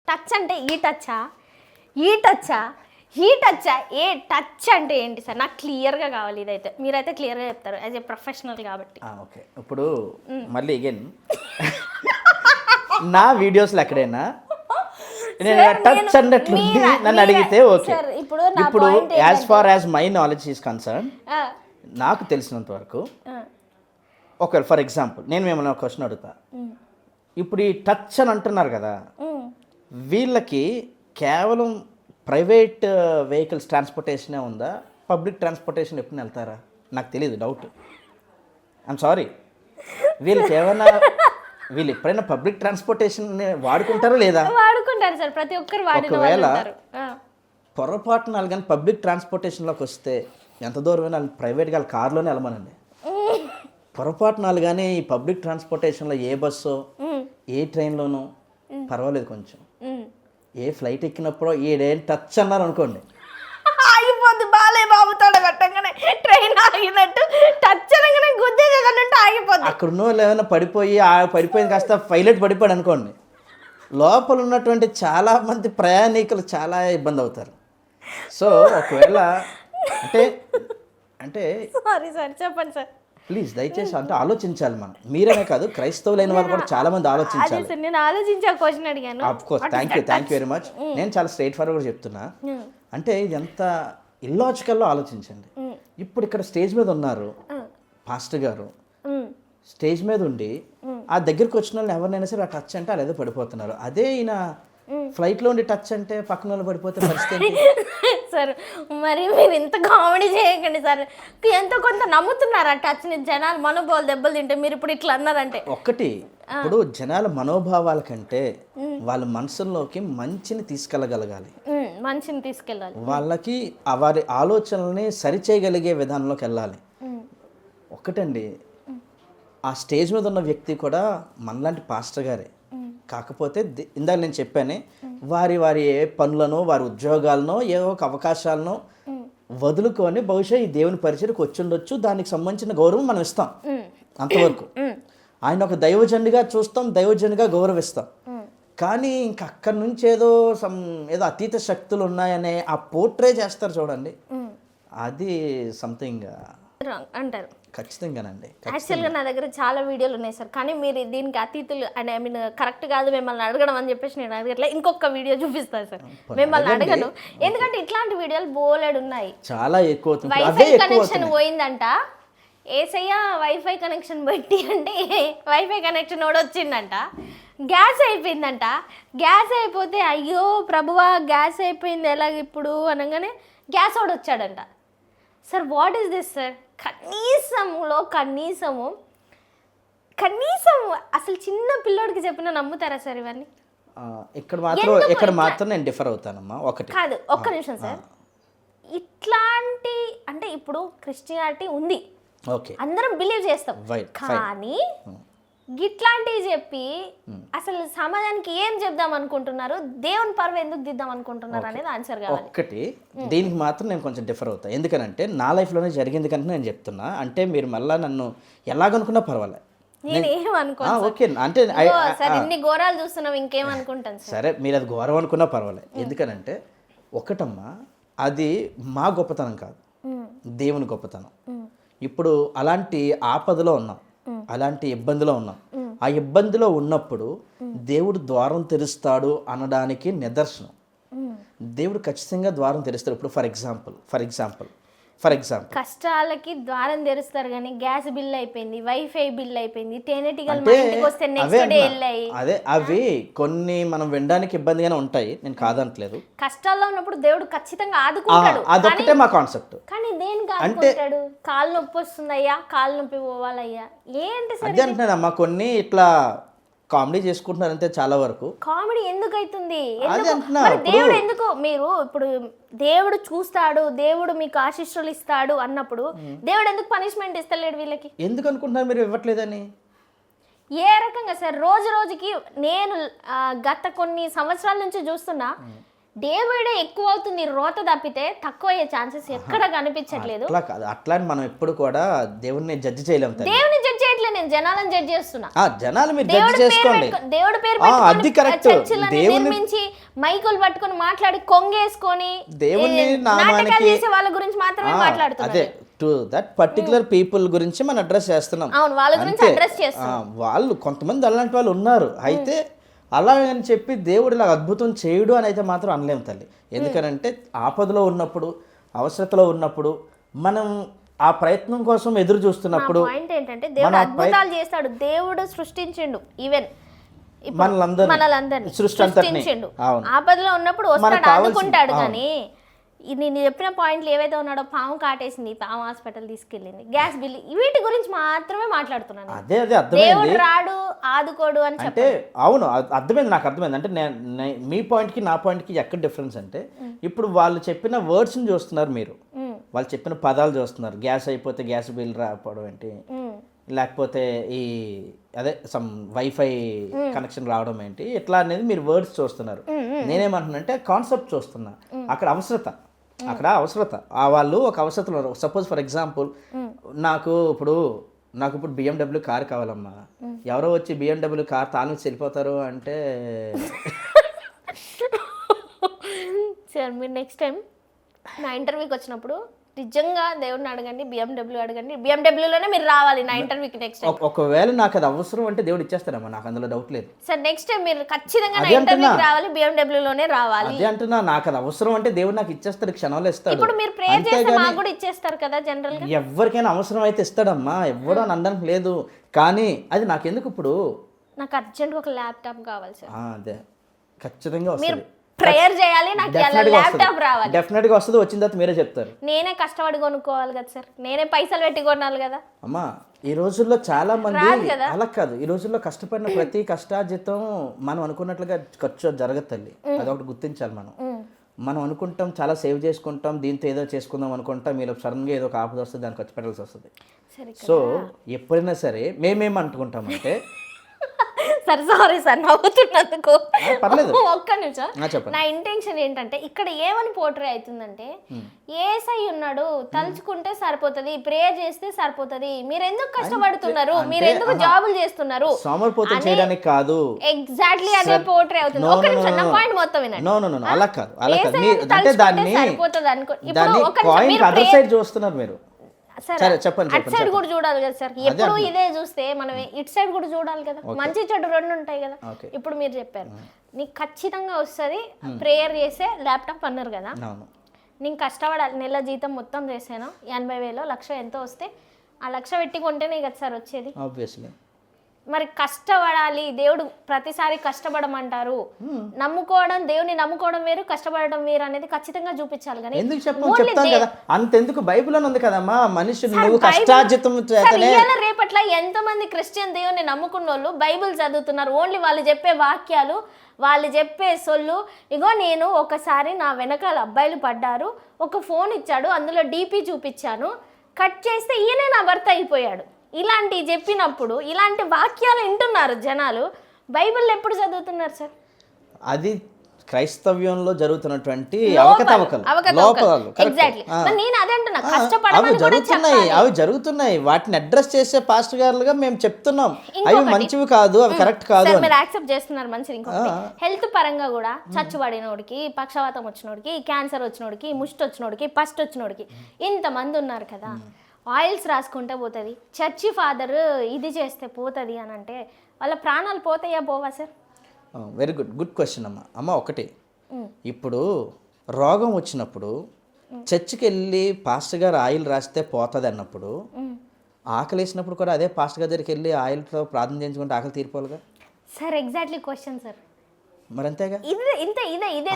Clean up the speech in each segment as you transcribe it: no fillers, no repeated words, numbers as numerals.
Touch అంటే ఈ టచ్చా, ఈ టచ్చా, ఈ టచ్చా, ఏ టచ్ అంటే ఏంటి సార్? నాకు క్లియర్గా కావాలి. ఇదైతే మీరైతే క్లియర్గా చెప్తారు యాజ్ ఏ ప్రొఫెషనల్ కాబట్టి. ఓకే, ఇప్పుడు మళ్ళీ అగైన్ నా వీడియోస్లో ఎక్కడైనా నేను టచ్ అన్నట్లుంది నన్ను అడిగితే ఓకే. ఇప్పుడు as far as my knowledge is concern, నాకు తెలిసినంత వరకు ఒకవేళ ఫర్ ఎగ్జాంపుల్ నేను మిమ్మల్ని ఒక క్వశ్చన్ అడుగుతా. ఇప్పుడు ఈ టచ్ అని అంటున్నారు కదా, వీళ్ళకి కేవలం ప్రైవేట్ వెహికల్స్ ట్రాన్స్పోర్టేషనే ఉందా, పబ్లిక్ ట్రాన్స్పోర్టేషన్ ఎప్పుడు వెళ్తారా? నాకు తెలియదు, డౌట్. I'm sorry. వీళ్ళకి ఏమైనా వీళ్ళు ఎప్పుడైనా పబ్లిక్ ట్రాన్స్పోర్టేషన్ వాడుకుంటారా లేదా? వాడుకుంటారు సార్, ప్రతి ఒక్కరు. ఒకవేళ పొరపాటున వాళ్ళు కానీ పబ్లిక్ ట్రాన్స్పోర్టేషన్లోకి వస్తే ఎంత దూరమైనా వాళ్ళు ప్రైవేట్గా వాళ్ళ కార్లోనే వెళ్ళమనండి. పొరపాటున వాళ్ళు కానీ ఈ పబ్లిక్ ట్రాన్స్పోర్టేషన్లో ఏ బస్సో ఏ ట్రైన్లోనో పర్వాలేదు, కొంచెం ఏ ఫ్లైట్ ఎక్కినప్పుడు ఏడేం టచ్ అన్నారు అనుకోండి, ఆగిపోద్ది. బాలే బాబుతాడు కట్టంగానే ట్రైన్ ఆగినట్టు టచ్ అనగానే గుద్దేదన్నట్టు ఆగిపోద్ది. అక్కడ ఉన్న వాళ్ళు ఏమైనా పడిపోయింది కాస్త పైలట్ పడిపోయాడు అనుకోండి, లోపల ఉన్నటువంటి చాలామంది ప్రయాణికులు చాలా ఇబ్బంది అవుతారు. సో ఒకవేళ అంటే సారీ సార్, చెప్పండి సార్ ప్లీజ్, దయచేసి అంటే ఆలోచించాలి. మనం మీరేనే కాదు, క్రైస్తవులైన వాళ్ళు కూడా చాలా మంది ఆలోచించాలి. నేను ఆలోచించా క్వశ్చన్ అడిగాను. Of course, thank you very much. నేను చాలా స్ట్రైట్ ఫార్వర్డ్ చెప్తున్నా. అంటే ఇది ఎంత ఇల్లాజికల్లో ఆలోచించండి. ఇప్పుడు ఇక్కడ స్టేజ్ మీద ఉన్నారు పాస్టర్ గారు, స్టేజ్ మీద ఉండి ఆ దగ్గరికి వచ్చిన వాళ్ళు ఎవరినైనా సరే ఆ టచ్ అంటే వాళ్ళు ఏదో పడిపోతున్నారు. అదే ఈయన ఫ్లైట్లో ఉండి టచ్ అంటే పక్కన వాళ్ళు పడిపోతే పరిస్థితి సార్. మరి మీరు ఇంత కామెడీ చేయకండి సార్. ఎంతో కొంత నమ్ముతున్నారు ఆ టచ్ని. జనాలు మనోభావాలు దెబ్బలు తింటే మీరు ఇప్పుడు ఇట్లా అన్నారంటే ఒక్కటి, ఇప్పుడు జనాల మనోభావాల కంటే వాళ్ళ మనసుల్లోకి మంచిని తీసుకెళ్ళగలగాలి, మంచిని తీసుకెళ్ళాలి. వాళ్ళకి వారి ఆలోచనల్ని సరిచేయగలిగే విధానంలోకి వెళ్ళాలి. ఒక్కటండి, ఆ స్టేజ్ మీద ఉన్న వ్యక్తి కూడా మనలాంటి పాస్టర్ గారే. కాకపోతే ఇందాక నేను చెప్పానే, వారి ఏ పనులను, వారి ఉద్యోగాలను, ఏ ఒక అవకాశాలను వదులుకొని బహుశా ఈ దేవుని పరిచయకు వచ్చి ఉండొచ్చు. దానికి సంబంధించిన గౌరవం మనం ఇస్తాం అంతవరకు. ఆయన ఒక దైవజనుడిగా చూస్తాం, దైవజనుడిగా గౌరవిస్తాం. కానీ ఇంక అక్కడి నుంచి ఏదో అతీత శక్తులు ఉన్నాయనే ఆ పోర్ట్రే చేస్తారు చూడండి, అది సంథింగ్ అంటారు. ఖచ్చితంగానండి. యాక్చువల్గా నా దగ్గర చాలా వీడియోలు ఉన్నాయి సార్, కానీ మీరు దీనికి అతీతులు అని ఐ మీన్ కరెక్ట్ కాదు మిమ్మల్ని అడగడం అని చెప్పేసి నేను అడగట్లే. ఇంకొక వీడియో చూపిస్తాను సార్, మిమ్మల్ని అడగను. ఎందుకంటే ఇట్లాంటి వీడియోలు బోలెడు ఉన్నాయి. చాలా ఎక్కువ వైఫై కనెక్షన్ పోయిందంట, ఏసయ్య వైఫై కనెక్షన్ పెట్టి అంటే వైఫై కనెక్షన్ కూడా వచ్చిందంట. గ్యాస్ అయిపోయిందంట, గ్యాస్ అయిపోతే అయ్యో ప్రభువా గ్యాస్ అయిపోయింది ఎలాగ ఇప్పుడు అనగానే గ్యాస్ వాడు వచ్చాడంట. Sir what is this sir? కనీసం అసలు చిన్న పిల్లోడికి చెప్పినా నమ్ముతారా సార్ ఇవన్నీ? ఇక్కడ మాత్రం నేను డిఫర్ అవుతానమ్మా. ఒకటి కాదు, ఒక్క నిమిషం సార్. ఇట్లాంటి అంటే ఇప్పుడు క్రిస్టియానిటీ ఉంది, అందరం బిలీవ్ చేస్తాం, కానీ గిట్లాంటివి చెప్పి అసలు సమాజానికి ఏం చెప్దాం అనుకుంటున్నారు, దేవుని పర్వ ఎందుకు దిద్దాం అనుకుంటున్నారు అనేది ఆన్సర్ కావాలి. ఒక్కటి, దీనికి మాత్రం నేను కొంచెం డిఫర్ అవుతా. ఎందుకనంటే నా లైఫ్లోనే జరిగింది కంటే నేను చెప్తున్నా. అంటే మీరు మళ్ళీ నన్ను ఎలాగనుకున్నా పర్వాలేదు, ఓకే అంటే ఇన్ని ఘోరాలు చూస్తున్నాం ఇంకేమనుకుంటాను. సరే, మీరు అది ఘోరం అనుకున్నా పర్వాలేదు. ఎందుకనంటే ఒకటమ్మా, అది మా గొప్పతనం కాదు, దేవుని గొప్పతనం. ఇప్పుడు అలాంటి ఆపదలో ఉన్నాం, అలాంటి ఇబ్బందిలో ఉన్నాం. ఆ ఇబ్బందిలో ఉన్నప్పుడు దేవుడు ద్వారం తెరుస్తాడు అనడానికి నిదర్శనం. దేవుడు ఖచ్చితంగా ద్వారం తెరుస్తాడు. ఇప్పుడు ఫర్ ఎగ్జాంపుల్ కష్టాలకి ద్వారం తెరుస్తారు, కానీ గ్యాస్ బిల్ అయిపోయింది, వైఫై బిల్ అయిపోయింది, తేనెటీగలు మా ఇంటికి వస్తే నెక్స్ట్ డే వెళ్ళాయి. అదే అవి కొన్ని మనం వినడానికి ఇబ్బందిగానే ఉంటాయి, నేను కాదంటలేదు. కష్టాల్లో ఉన్నప్పుడు దేవుడు ఖచ్చితంగా ఆదుకుంటాడు, అదొక్కటే మా కాన్సెప్ట్. కానీ దేనికి ఆదుకుంటాడు? కాలు నొప్పి వస్తుందయ్యా, కాలు నొప్పి పోవాలయ్యా, ఏంటి సార్ అదే అంటున్నానమ్మా. కొన్ని ఇట్లా కామెడీ చేసుకుంటున్నారంటే చాలా వరకు. కామెడీ ఎందుకు అవుతుంది? దేవుడు ఎందుకు, మీరు ఇప్పుడు దేవుడు చూస్తాడు, దేవుడు మీకు ఆశీస్సులు ఇస్తాడు అన్నప్పుడు దేవుడు ఎందుకు పనిష్మెంట్ ఇస్తలేడు వీళ్ళకి? ఎందుకు అనుకుంటున్నారు మీరు ఇవ్వట్లేదని? ఏ రకంగా సార్? రోజు రోజుకి నేను గత కొన్ని సంవత్సరాల నుంచి చూస్తున్నా, డే బై డే ఎక్కువ అవుతుంది రోత తప్పితే తక్కువ అయ్యే ఛాన్సెస్ ఎక్కడ కనిపించట్లేదు. అట్లా కాదు, అట్లా అని మనం ఎప్పుడు కూడా దేవుడిని జడ్జి చేయలేము తల్లి. దేవుని జడ్జ్ చేయట్లేదు, నేను జనాలను జడ్జ్ చేస్తున్నా. జనాలు మీరు జడ్జి చేసుకోండి. దేవుడి పేరు అది కరెక్ట్. నిర్మించి మైకులు పట్టుకొని మాట్లాడి కొంగేసుకొని దేవుని నాటకాలు నామానికి చేసే వాళ్ళ గురించి మాత్రమే మాట్లాడుతున్నారు. అదే టు దట్ పర్టికులర్ పీపుల్ గురించి మనం అడ్రస్ చేస్తున్నాం. అవును, వాళ్ళ గురించి అడ్రస్ చేస్తున్నాం. వాళ్ళు కొంతమంది అలాంటి వాళ్ళు ఉన్నారు. అయితే అలా అని చెప్పి దేవుడు ఇలా అద్భుతం చేయడు అని అయితే మాత్రం అనలేము తల్లి. ఎందుకనంటే ఆపదలో ఉన్నప్పుడు, అవసరతలో ఉన్నప్పుడు, మనం ఆ ప్రయత్నం కోసం ఎదురు చూస్తున్నప్పుడు పాయింట్ ఏంటంటే దేవుడు అద్భుతాలు చేస్తాడు. దేవుడు సృష్టించిండు ఈవెన్ మనలందరినీ సృష్టించిండు. ఆపదలో ఉన్నప్పుడు వస్తాడు, అనుకుంటాడు. కానీ నేను చెప్పిన పాయింట్లు ఏవైతే ఉన్నాడో, పాము కాటేసింది, పాము హాస్పిటల్ తీసుకెళ్ళింది, గ్యాస్ బిల్, వీటి గురించి మాత్రమే మాట్లాడుతున్నాను. అదే అర్థమైంది. దేవుడు రాడు, ఆదుకోడు అని అంటే అవును, అర్థమైంది, నాకు అర్థమైంది. అంటే మీ పాయింట్కి నా పాయింట్కి ఎక్కడ డిఫరెన్స్ అంటే, ఇప్పుడు వాళ్ళు చెప్పిన వర్డ్స్ని చూస్తున్నారు మీరు, వాళ్ళు చెప్పిన పదాలు చూస్తున్నారు. గ్యాస్ అయిపోతే గ్యాస్ బిల్ రావడం ఏంటి, లేకపోతే ఈ అదే సమ్ వైఫై కనెక్షన్ రావడం ఏంటి, ఇట్లా అనేది మీరు వర్డ్స్ చూస్తున్నారు. నేనేమంటున్నానంటే కాన్సెప్ట్ చూస్తున్నా. అక్కడ అవసరత వాళ్ళు ఒక అవసరతలో, సపోజ్ ఫర్ ఎగ్జాంపుల్ నాకు ఇప్పుడు BMW కార్ కావాలమ్మా, ఎవరో వచ్చి BMW కార్ తాను వెళ్ళిపోతారు అంటే సార్ మీరు నెక్స్ట్ టైం నా ఇంటర్వ్యూకి వచ్చినప్పుడు నిజంగా దేవుడిని అడగండి, BMW అడగండి, BMWలోనే మీరు రావాలి నా ఇంటర్వ్యూకి నెక్స్ట్ టైం. ఒకవేళ నాకు అది అవసరం అంటే దేవుడు ఇచ్చేస్తాడమ్మా, నాకు అందులో డౌట్ లేదు. సార్ నెక్స్ట్ టైం మీరు ఖచ్చితంగా నా ఇంటర్వ్యూకి రావాలి, BMWలోనే రావాలి. అదే అంటున్నా, నాకు అది అవసరం అంటే దేవుడు నాకు ఇచ్చేస్తాడు, క్షణంలో ఇస్తాడు. ఇప్పుడు మీరు ప్రేయర్ చేస్తే మాకు కూడా ఇచ్చేస్తారు కదా జనరల్ గా. ఎవరికైనా అవసరం అయితే ఇస్తాడమ్మా, ఎవడో అని అనడానికి లేదు. కానీ అది నాకెందుకు, ఇప్పుడు నాకు అర్జెంట్ ఒక ల్యాప్టాప్ కావాలి సార్. అదే ఖచ్చితంగా వస్తుంది. ప్రేయర్ చేయాలి, నాకు ల్యాప్టాప్ రావాలి. డెఫినెట్ గా వస్తుంది. వచ్చిన తర్వాత మీరే చెప్తారు. నేనే కష్టపడి కొనుక్కోవాలి కదా సార్, నేనే పైసలు పెట్టి కొనాలి కదా. అమ్మా ఈ రోజుల్లో చాలా మంది అలా కాదు. ఈ రోజుల్లో కష్టపడిన ప్రతి కష్టార్జితం మనం అనుకున్నట్లుగా ఖర్చు జరగదు తల్లి. అదొకటి గుర్తించాలి. మనం అనుకుంటాం చాలా సేవ్ చేసుకుంటాం, దీంతో ఏదో చేసుకుందాం అనుకుంటాం, మీలో సడన్గా ఏదో ఒక ఆపద వస్తుంది, దాన్ని ఖర్చు పెట్టాల్సి వస్తుంది. సో ఎప్పుడైనా సరే మేమేం అనుకుంటామంటే సరే సారీ సార్ నవ్వుతున్నందుకు, ఒక్క నిమిషం. చెప్పండి. నా ఇంటెన్షన్ ఏంటంటే ఇక్కడ ఏమని పోర్ట్రే అవుతుందంటే, ఏసై ఉన్నాడు, తలుచుకుంటే సరిపోతుంది, ప్రేయర్ చేస్తే సరిపోతుంది, మీరు ఎందుకు కష్టపడుతున్నారు, మీరు ఎందుకు జాబులు చేస్తున్నారు, సోమరిపోతం చేయడానికి కాదు. ఎగ్జాక్ట్లీ అదే పోర్ట్రే అవుతుంది. ఒక్క నిమిషం, నా పాయింట్ మొత్తం వినండి. అలా కాదు, అంటే దాన్ని సరిపోతుంది అనుకో. అదర్ సైడ్ చూస్తున్నారు మీరు. అటు సైడ్ కూడా చూడాలి కదా సార్. ఎప్పుడు ఇదే చూస్తే మనం ఇటు సైడ్ కూడా చూడాలి కదా. మంచి చెడు రెండు ఉంటాయి కదా. ఇప్పుడు మీరు చెప్పారు నీకు ఖచ్చితంగా వస్తుంది, ప్రేయర్ చేసే ల్యాప్టాప్ అన్నారు కదా. నేను కష్టపడాలి, నెల జీతం మొత్తం చేసాను 80,000 లక్ష ఎంతో వస్తే ఆ 1,00,000 పెట్టి కొంటేనే కదా సార్ వచ్చేది. మరి కష్టపడాలి, దేవుడు ప్రతిసారి కష్టపడమంటారు. నమ్ముకోవడం, దేవుని నమ్ముకోవడం వేరు, కష్టపడడం వేరు అనేది ఖచ్చితంగా చూపించాలి. కానీ ఎందుకు చెప్తాను కదా, అంతెందుకు బైబిల్లో ఉంది కదమ్మా, మనుషులు నువ్వు కష్టార్జితం చేతనే. రేపట్ల ఎంతమంది క్రిస్టియన్ దేవుని నమ్ముకున్న వాళ్ళు బైబిల్ చదువుతున్నారు. ఓన్లీ వాళ్ళు చెప్పే వాక్యాలు, వాళ్ళు చెప్పే సొల్లు. ఇగో నేను ఒకసారి నా వెనకాల అబ్బాయిలు పడ్డారు, ఒక ఫోన్ ఇచ్చాడు, అందులో డీపీ చూపించాను, కట్ చేస్తే ఈయనే నా భర్త అయిపోయాడు. ఇలాంటివి చెప్పినప్పుడు ఇలాంటి వాక్యాలు వింటున్నారు జనాలు. బైబిల్ ఎప్పుడు చదువుతున్నారు సార్? అది క్రైస్తవ్యంలో జరుగుతున్నటువంటి అవకతవకలు. అవి జరుగుతున్నాయి. వాటిని అడ్రస్ చేసే పాస్టర్ గారులుగా మేము చెప్తున్నాం, అవి మంచివి కాదు, అవి కరెక్ట్ కాదు. మీరు యాక్సెప్ట్ చేస్తున్నారు, మంచిది. ఇంకొకటి హెల్త్ పరంగా కూడా చచ్చుబడినోడికి, పక్షవాతం వచ్చినోడికి, క్యాన్సర్ వచ్చినోడికి, ముష్టి వచ్చినోడికి, పస్ట్ వచ్చినోడికి ఇంతమంది ఉన్నారు కదా. ఆయిల్స్ రాసుకుంటే పోతుంది, చర్చి ఫాదర్ ఇది చేస్తే పోతుంది అని అంటే వాళ్ళ ప్రాణాలు పోతాయా పోవా సార్? వెరీ గుడ్ క్వశ్చన్ అమ్మ. ఒకటి, ఇప్పుడు రోగం వచ్చినప్పుడు చర్చికి వెళ్ళి పాస్టర్ గారు ఆయిల్ రాస్తే పోతుంది అన్నప్పుడు, ఆకలి వేసినప్పుడు కూడా అదే పాస్టర్ గారి దగ్గరికి వెళ్ళి ఆయిల్తో ప్రార్థన చేయించుకుంటే ఆకలి తీరిపోవాలిగా సార్. Exactly question sir. మరి అంతేగా.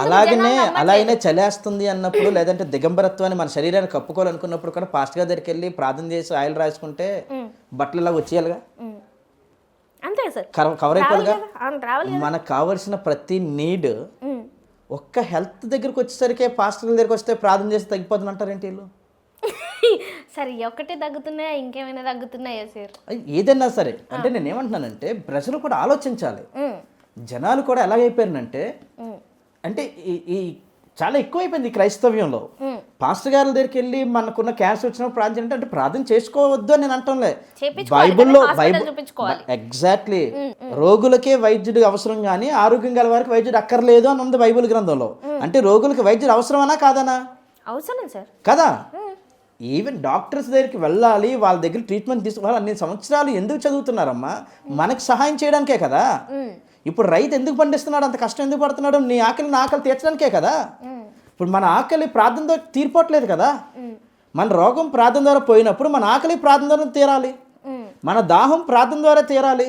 అలాగనే అలాగనే చలేస్తుంది అన్నప్పుడు, లేదంటే దిగంబరత్వాన్ని మన శరీరాన్ని కప్పుకోవాలనుకున్నప్పుడు కూడా పాస్టర్ గారి దగ్గరికి వెళ్ళి ప్రార్థన చేసి ఆయిల్ రాసుకుంటే బట్టలు ఇలా వచ్చేయాలిగా, అంతే సార్, కవర్ అయిపోవాలిగా. మనకు కావలసిన ప్రతి నీడ్ ఒక్క హెల్త్ దగ్గరికి వచ్చేసరికి పాస్టర్ దగ్గరికి వస్తే ప్రార్థన చేసి తగ్గిపోతుంది అంటారేంటి వీళ్ళు? సరే ఒకటే తగ్గుతున్నాయా, ఇంకేమైనా తగ్గుతున్నాయా సార్? ఏదైనా సరే, అంటే నేను ఏమంటున్నానంటే ప్రజలు కూడా ఆలోచించాలి. జనాలు కూడా ఎలాగైపోయారంటే, అంటే ఈ చాలా ఎక్కువైపోయింది ఈ క్రైస్తవ్యంలో. పాస్టర్ గారి దగ్గరికి వెళ్ళి మనకున్న క్యాన్సర్ వచ్చినప్పుడు ప్రార్థన అంటే ప్రార్థన చేసుకోవద్దు అని నేను అంటంలే. బైబిల్లో ఎగ్జాక్ట్లీ రోగులకే వైద్యుడు అవసరం కానీ ఆరోగ్యం గల వారికి వైద్యుడు అక్కర్లేదు అని ఉంది బైబిల్ గ్రంథంలో. అంటే రోగులకి వైద్యుడు అవసరమనా కాదనా? అవసరం సార్ కదా. ఈవెన్ డాక్టర్స్ దగ్గరికి వెళ్ళాలి, వాళ్ళ దగ్గర ట్రీట్మెంట్ తీసుకోవాలి. అన్ని సంవత్సరాలు ఎందుకు చదువుతున్నారమ్మా? మనకు సహాయం చేయడానికే కదా. ఇప్పుడు రైతు ఎందుకు పండిస్తున్నాడు, అంత కష్టం ఎందుకు పడుతున్నాడు? నీ ఆకలి నా ఆకలి తీర్చడానికే కదా. ఇప్పుడు మన ఆకలి ప్రార్థన ద్వారా తీరిపోవట్లేదు కదా. మన రోగం ప్రార్థన ద్వారా పోయినప్పుడు మన ఆకలి ప్రార్థన ద్వారా తీరాలి, మన దాహం ప్రార్థన ద్వారా తీరాలి,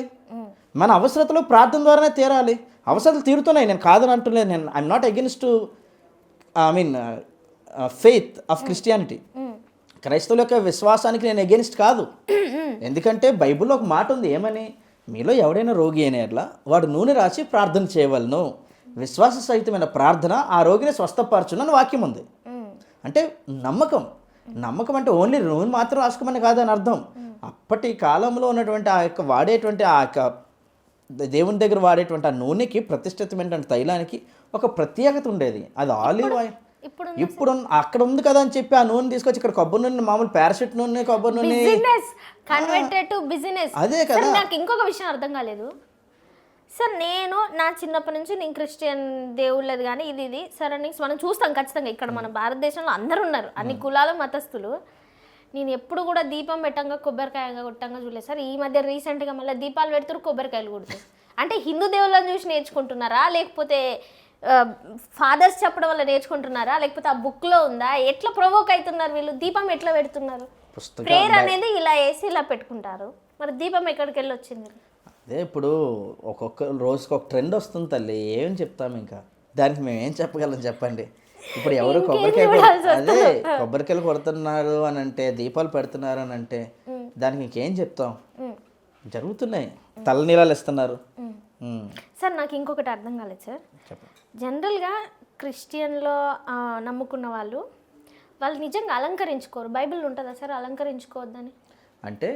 మన అవసరతలు ప్రార్థన ద్వారానే తీరాలి. అవసరాలు తీరుతున్నాయి, నేను కాదని అంటలేదు. నేను I'm not against faith of Christianity. క్రైస్తవుల యొక్క విశ్వాసానికి నేను అగెన్స్ట్ కాదు. ఎందుకంటే బైబిల్లో ఒక మాట ఉంది, ఏమని? మీలో ఎవడైనా రోగి అయిన ఎట్లా వాడు నూనె రాసి ప్రార్థన చేయవలను, విశ్వాస సహితమైన ప్రార్థన ఆ రోగిని స్వస్థపరచునని వాక్యం ఉంది. అంటే నమ్మకం అంటే ఓన్లీ నూనె మాత్రం రాసుకోమని కాదని అర్థం. అప్పటి కాలంలో ఉన్నటువంటి ఆ యొక్క వాడేటువంటి ఆ యొక్క దేవుని దగ్గర వాడేటువంటి ఆ నూనెకి, ప్రతిష్ఠితమైన తైలానికి ఒక ప్రత్యేకత ఉండేది. అది ఆలివ్ ఆయిల్. ఇప్పుడు అక్కడ ఉంది కదా అని చెప్పి ఆ నూనె తీసుకొచ్చి ఇక్కడ కొబ్బరి నూనె, మామూలు పారాషూట్ నూనె, కొబ్బరి నూనె అదే కదా. నాకు ఇంకొక విషయం అర్థం కాలేదు సార్. నేను నా చిన్నప్పటి నుంచి నేను క్రిస్టియన్ దేవుళ్ళది కానీ ఇది సరౌండింగ్స్ మనం చూస్తాం ఖచ్చితంగా. ఇక్కడ మన భారతదేశంలో అందరూ ఉన్నారు, అన్ని కులాల మతస్థులు. నేను ఎప్పుడు కూడా దీపం పెట్టంగా కొబ్బరికాయ కొట్టంగా చూడలేదు సార్. ఈ మధ్య రీసెంట్గా మళ్ళీ దీపాలు పెడుతున్నారు, కొబ్బరికాయలు కొడుతారు. అంటే హిందూ దేవుళ్ళని చూసి నేర్చుకుంటున్నారా, లేకపోతే ఫాదర్స్ చెప్పడం వల్ల నేర్చుకుంటున్నారా, లేకపోతే ఆ బుక్లో ఉందా? ఎట్లా ప్రొవోక్ అవుతున్నారు వీళ్ళు? దీపం ఎట్లా పెడుతున్నారు? ప్రేయర్ అనేది ఇలా వేసి ఇలా పెట్టుకుంటారు, మరి దీపం ఎక్కడికి వెళ్ళి వచ్చింది? అదే ఇప్పుడు ఒక్కొక్క రోజుకి ఒక ట్రెండ్ వస్తుంది తల్లి, ఏం చెప్తాము ఇంకా దానికి మేము ఏం చెప్పగలం చెప్పండి. ఇప్పుడు ఎవరు కొబ్బరికాయలు కొడుతున్నారు అని అంటే, దీపాలు పెడుతున్నారు అని అంటే దానికి ఇంకేం చెప్తాం? జరుగుతున్నాయి, తలనీలాలు ఇస్తున్నారు. సార్ నాకు ఇంకొకటి అర్థం కాలేదు సార్. జనరల్గా క్రిస్టియన్లో నమ్ముకున్న వాళ్ళు నిజంగా అలంకరించుకోరు. బైబిల్ ఉంటుందా సార్ అలంకరించుకోవద్దని? అంటే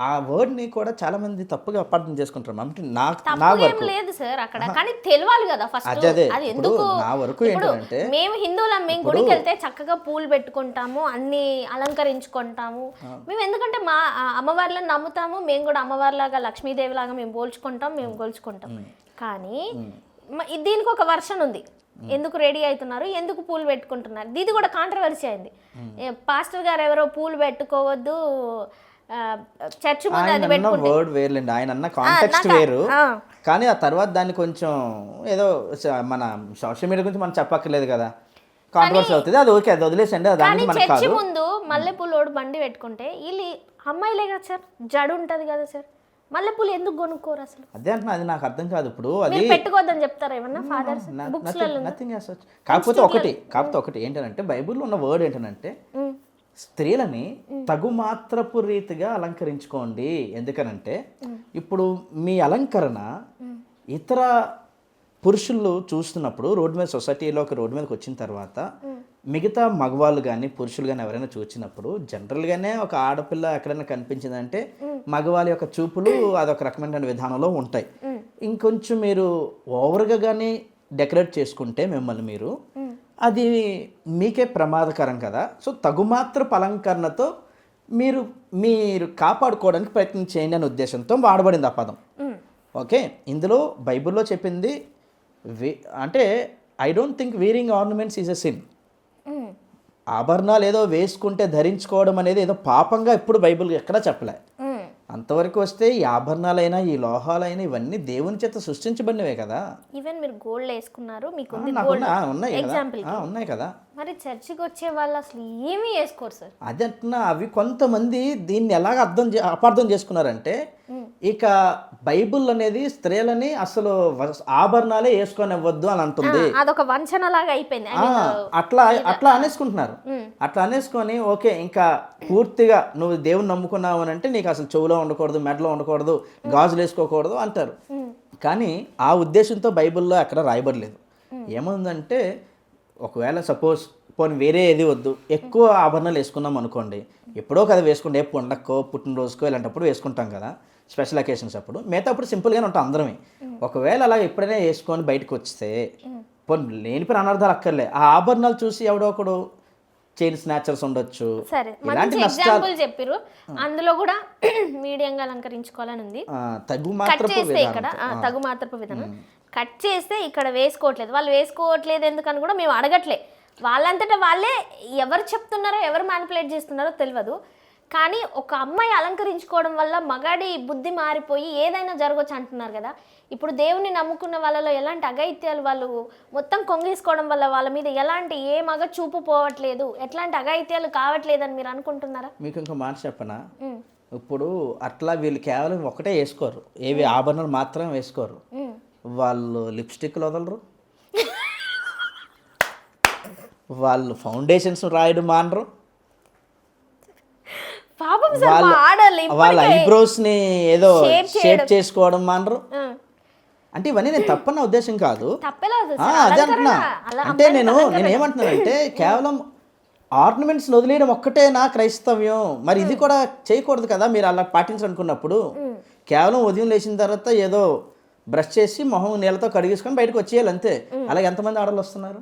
ఆ వర్డ్ని కూడా చాలా మంది తప్పుగా అపార్థం చేసుకుంటారు. అంటే లేదు సార్ అక్కడ, కానీ తెలియాలి కదా ఫస్ట్. అది ఎందుకు? నా వరకు ఏంటంటే మేము హిందువులం, మేము గుడికి వెళ్తే చక్కగా పూలు పెట్టుకుంటాము, అన్ని అలంకరించుకుంటాము మేము. ఎందుకంటే మా అమ్మవార్లను నమ్ముతాము, మేము కూడా అమ్మవారిలాగా లక్ష్మీదేవి లాగా మేము మేము గోల్చుకుంటాం. కానీ దీనికి ఒక వర్షన్ ఉంది, ఎందుకు రెడీ అవుతున్నారు, ఎందుకు పూలు పెట్టుకుంటున్నారు. ఇది కూడా కాంట్రవర్సీ అయింది. పాస్టర్ గారు ఎవరో పూలు పెట్టుకోవద్దు చర్చ్ ముందు అది పెట్టుకుంటే వర్డ్ వేర్లేండి, ఆయన అన్న కాంటెక్స్ట్ వేరు. కానీ ఆ తర్వాత దాన్ని కొంచెం ఏదో మన సోషల్ మీడియా గురించి మనం చెప్పక్కర్లేదు కదా, కాంట్రవర్సీ అవుతుంది. అది ఓకే, అది వదిలేసండి. కానీ చర్చి ముందు మల్లెపూలోడు బండి పెట్టుకుంటే వీళ్ళు అమ్మాయిలే కదా సార్, జడు ఉంటుంది కదా సార్, మల్లెపూలు ఎందుకు కొనుక్కోరు అసలు? అదే అంటున్నా, అది నాకు అర్థం కాదు. ఇప్పుడు అది పెట్టుకోవద్దని చెప్తారా ఏమన్నా ఫాదర్స్ బుక్స్లలో? Nothing as. కాకపోతే ఒకటి ఏంటంటే బైబిల్లో ఉన్న వర్డ్ ఏంటంటే స్త్రీలని తగుమాత్రపు రీతిగా అలంకరించుకోండి. ఎందుకనంటే ఇప్పుడు మీ అలంకరణ ఇతర పురుషులు చూస్తున్నప్పుడు రోడ్డు మీద, సొసైటీలోకి రోడ్డు మీదకి వచ్చిన తర్వాత మిగతా మగవాళ్ళు కానీ పురుషులు కానీ ఎవరైనా చూసినప్పుడు జనరల్గానే ఒక ఆడపిల్ల ఎక్కడైనా కనిపించిందంటే మగవాళ్ళ యొక్క చూపులు అదొక రకమైన విధానంలో ఉంటాయి. ఇంకొంచెం మీరు ఓవర్గా కానీ డెకరేట్ చేసుకుంటే మిమ్మల్ని మీరు, అది మీకే ప్రమాదకరం కదా. సో తగుమాత్రపు అలంకరణతో మీరు కాపాడుకోవడానికి ప్రయత్నం చేయండి అనే ఉద్దేశంతో వాడబడింది ఆ పదం. ఓకే, ఇందులో బైబిల్లో చెప్పింది అంటే I don't think wearing ornaments is a sin. ఆభరణాలు ఏదో వేసుకుంటే ధరించుకోవడం అనేది ఏదో పాపంగా ఎప్పుడు బైబిల్ ఎక్కడా చెప్పలే. అంతవరకు వస్తే ఈ ఆభరణాలైనా ఈ లోహాలైనా ఇవన్నీ దేవుని చేత సృష్టించబడినవే కదా. ఈవెన్ మీరు గోల్డ్ వేసుకున్నారు, మీకు ఉన్నాయి కదా. మరి చర్చికి వచ్చే వాళ్ళు అసలు ఏమీ వేసుకోరు సార్. అదే అంటున్నా, అవి కొంతమంది దీన్ని ఎలాగ అపార్థం చేసుకున్నారంటే ఇక బైబుల్ అనేది స్త్రీలని అసలు ఆభరణాలే వేసుకొనివ్వద్దు అని అంటుంది. అదొక వంచన లాగా అయిపోయింది. అట్లా అనేసుకుంటున్నారు. అట్లా అనేసుకొని ఓకే ఇంకా పూర్తిగా నువ్వు దేవుని నమ్ముకున్నావు అని అంటే నీకు అసలు చెవులో ఉండకూడదు, మెడలో ఉండకూడదు, గాజులు వేసుకోకూడదు అంటారు. కానీ ఆ ఉద్దేశంతో బైబిల్లో ఎక్కడ రాయబడలేదు. ఏముందంటే ఒకవేళ సపోజ్ పోనీ వేరే ఏది వద్దు, ఎక్కువ ఆభరణాలు వేసుకున్నాం అనుకోండి, ఎప్పుడో కదా వేసుకుంటే, ఏ పండక్కో పుట్టినరోజుకో ఇలాంటప్పుడు వేసుకుంటాం కదా, స్పెషల్ అకేషన్స్ అప్పుడు. మిగతా అప్పుడు సింపుల్గానే ఉంటాం అందరమే. ఒకవేళ అలా ఎప్పుడైనా వేసుకొని బయటకు వస్తే పోనీ లేనిపోయిన అనర్థాలు అక్కర్లే, ఆ ఆభరణాలు చూసి ఎవడో ఒకడు చైన్ స్నాచర్స్ ఉండొచ్చు. సరే, ఇలాంటి మంచి నష్టాలు ఎగ్జాంపుల్ చెప్పిరు. అందులో కూడా మీడియంగా అలంకరించుకోవాలని ఉంది. తగు కట్ మాత్రపు చేస్తే ఇక్కడ తగు మాత్రపు విధానం కట్ చేస్తే ఇక్కడ వేసుకోవట్లేదు. వాళ్ళు వేసుకోవట్లేదు ఎందుకని కూడా మేము అడగట్లే. వాళ్ళంతటా వాళ్ళే ఎవరు చెప్తున్నారో ఎవరు మ్యానిపులేట్ చేస్తున్నారో తెలియదు. కానీ ఒక అమ్మాయి అలంకరించుకోవడం వల్ల మగాడి బుద్ధి మారిపోయి ఏదైనా జరగవచ్చు అంటున్నారు కదా. ఇప్పుడు దేవుని నమ్ముకున్న వాళ్ళలో ఎలాంటి అఘాయిత్యాలు, వాళ్ళు మొత్తం కొంగేసుకోవడం వల్ల వాళ్ళ మీద ఎలాంటి ఏ మగ చూపు పోవట్లేదు, ఎట్లాంటి అఘాయిత్యాలు కావట్లేదని మీరు అనుకుంటున్నారా? మీకు ఇంకో మాట చెప్పనా, ఇప్పుడు అట్లా వీళ్ళు కేవలం ఒకటే వేసుకోరు, ఏవి ఆభరణాలు మాత్రమే వేసుకోరు, వాళ్ళు లిప్స్టిక్లు వదలరు, వాళ్ళు ఫౌండేషన్స్ రాయడం మానరు, పాపం సార్ మా ఆడవాళ్ళు వాళ్ళ ఐబ్రోస్ ని ఏదో Shape షేప్ చేసుకోవడం మానరు. అంటే ఇవన్నీ నేను తప్పన్న ఉద్దేశం కాదు, తప్పలేదు అదే అంటున్నా. అంటే నేను ఏమంటున్నానంటే కేవలం ఆర్నమెంట్స్ వదిలేయడం ఒక్కటే నా క్రైస్తవ్యం, మరి ఇది కూడా చేయకూడదు కదా మీరు అలా పాటించాలనుకున్నప్పుడు. కేవలం ఉదయం లేచిన తర్వాత ఏదో బ్రష్ చేసి మొహం నీళ్ళతో కడిగేసుకొని బయటకు వచ్చేయాలి అంతే. అలాగే ఎంతమంది ఆడవాళ్ళు వస్తున్నారు,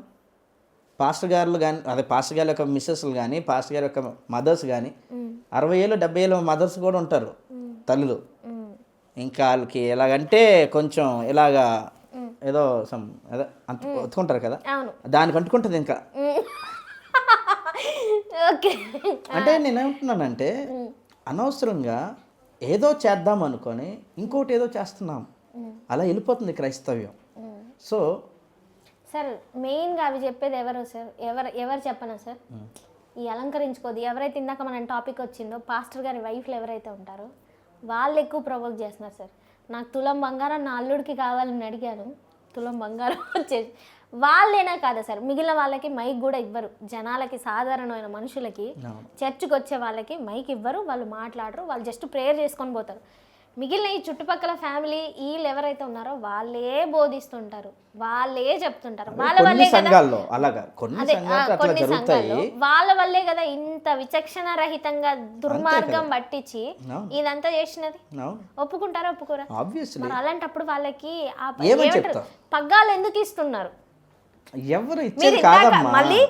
పాస్టర్ గారులు కానీ, అదే పాస్టర్ గారి యొక్క మిస్సెస్లు కానీ, పాస్టర్ గారి యొక్క మదర్స్ కానీ, 60 ఏళ్ళు 70 ఏళ్ళు మదర్స్ కూడా ఉంటారు, తల్లులు. ఇంకా వాళ్ళకి ఎలాగంటే కొంచెం ఇలాగా ఏదో ఏదో అంటుకుంటారు కదా, దానికి అంటుకుంటుంది ఇంకా. అంటే నేనేమంటున్నానంటే అనవసరంగా ఏదో చేద్దాం అనుకొని ఇంకోటి ఏదో చేస్తున్నాం, అలా వెళ్ళిపోతుంది క్రైస్తవ్యం. సో సార్ మెయిన్గా అవి చెప్పేది ఎవరు సార్, ఎవరు చెప్పనా సార్, ఈ అలంకరించుకోదు ఎవరైతే ఇందాక మన టాపిక్ వచ్చిందో పాస్టర్ గారి వైఫ్లు ఎవరైతే ఉంటారో వాళ్ళు ఎక్కువ ప్రొవోక్ చేస్తున్నారు సార్. నాకు తులం బంగారం నా అల్లుడికి కావాలని అడిగాను, తులం బంగారం వచ్చేసి వాళ్ళేనా కాదా సార్, మిగిలిన వాళ్ళకి మైక్ కూడా ఇవ్వరు. జనాలకి, సాధారణమైన మనుషులకి, చర్చికి వచ్చే వాళ్ళకి మైక్ ఇవ్వరు, వాళ్ళు మాట్లాడరు, వాళ్ళు జస్ట్ ప్రేయర్ చేసుకొని పోతారు. మిగిలిన ఈ చుట్టుపక్కల ఫ్యామిలీ వీళ్ళు ఎవరైతే ఉన్నారో వాళ్ళే బోధిస్తుంటారు, వాళ్ళే చెప్తుంటారు. వాళ్ళ వల్లే సంఘాల్లో అలాగా కొన్ని సంఘాల్లో వాళ్ళ వల్లే కదా ఇంత విచక్షణ రహితంగా దుర్మార్గం పట్టించి ఇదంతా చేసినది. ఒప్పుకుంటారా ఒప్పుకోరా? మరి అలాంటప్పుడు వాళ్ళకి పగ్గాలు ఎందుకు ఇస్తున్నారు? మళ్ళీ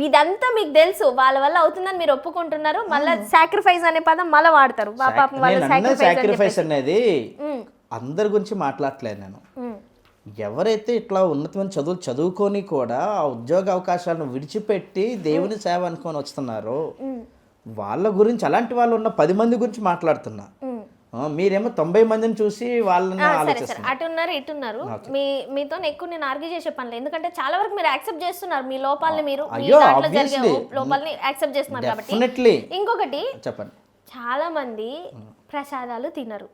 ఇదంతా మీకు తెలుసు వాళ్ళ వల్ల అవుతుందని మీరు ఒప్పుకుంటున్నారు, మళ్ళీ సాక్రిఫైస్ అనే పదం మళ్ళీ వాడతారు. సాక్రిఫైస్ అనేది అందరి గురించి మాట్లాడలేదు నేను. ఎవరైతే ఇట్లా ఉన్నతమైన చదువులు చదువుకొని కూడా ఆ ఉద్యోగ అవకాశాలను విడిచిపెట్టి దేవుని సేవ అనుకొని వస్తున్నారో వాళ్ళ గురించి, అలాంటి వాళ్ళు ఉన్న 10 మంది గురించి మాట్లాడుతున్నా. మీరేమో 90 మందిని చూసి వాళ్ళని ఆలోచిస్తున్నారు. అటున్నారు ఇటున్నారు. మీతో ఎక్కువ నేను ఆర్గ్యూ చేసే పనులు, ఎందుకంటే చాలా వరకు మీరు యాక్సెప్ట్ చేస్తున్నారు మీ లోపాలని, మీరు లోపాలని యాక్సెప్ట్ చేస్తున్నారు కాబట్టి. ఇంకొకటి చెప్పండి, చాలా మంది ప్రసాదాలు తినరు,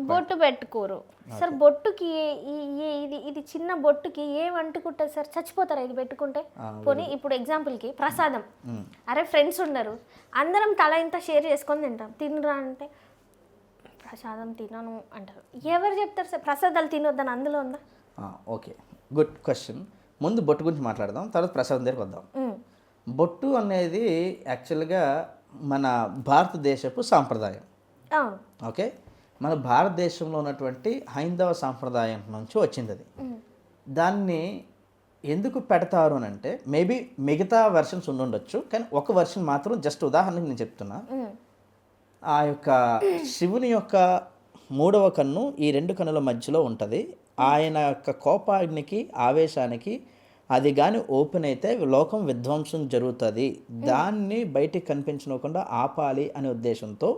బొట్టు పెట్టుకోరు సార్. బొట్టుకి ఇది చిన్న బొట్టుకి ఏమంటుకుంటుంది సార్, చచ్చిపోతారా ఇది పెట్టుకుంటే? పోనీ ఇప్పుడు ఎగ్జాంపుల్కి ప్రసాదం, అరే ఫ్రెండ్స్ ఉన్నారు, అందరం తల ఇంత షేర్ చేసుకొని తింటాం, తినరా అంటే ప్రసాదం తినను అంటారు. ఎవరు చెప్తారు సార్ ప్రసాదాలు తినొద్దని అందులో ఉందా? Okay, good question. ముందు బొట్టు గురించి మాట్లాడదాం, తర్వాత ప్రసాదం దగ్గరికి వద్దాం. బొట్టు అనేది యాక్చువల్గా మన భారతదేశపు సాంప్రదాయం. ఓకే, మన భారతదేశంలో ఉన్నటువంటి హైందవ సాంప్రదాయం నుంచి వచ్చింది అది. దాన్ని ఎందుకు పెడతారు అని అంటే మేబీ మిగతా వెర్షన్స్ ఉండొచ్చు, కానీ ఒక వెర్షన్ మాత్రం జస్ట్ ఉదాహరణకి నేను చెప్తున్నా. ఆ యొక్క శివుని యొక్క 3వ కన్ను ఈ 2 కన్నుల మధ్యలో ఉంటుంది. ఆయన యొక్క కోపాగ్నికి, ఆవేశానికి అది కానీ ఓపెన్ అయితే లోకం విధ్వంసం జరుగుతుంది, దాన్ని బయటికి కనిపించకుండా ఆపాలి అనే ఉద్దేశంతో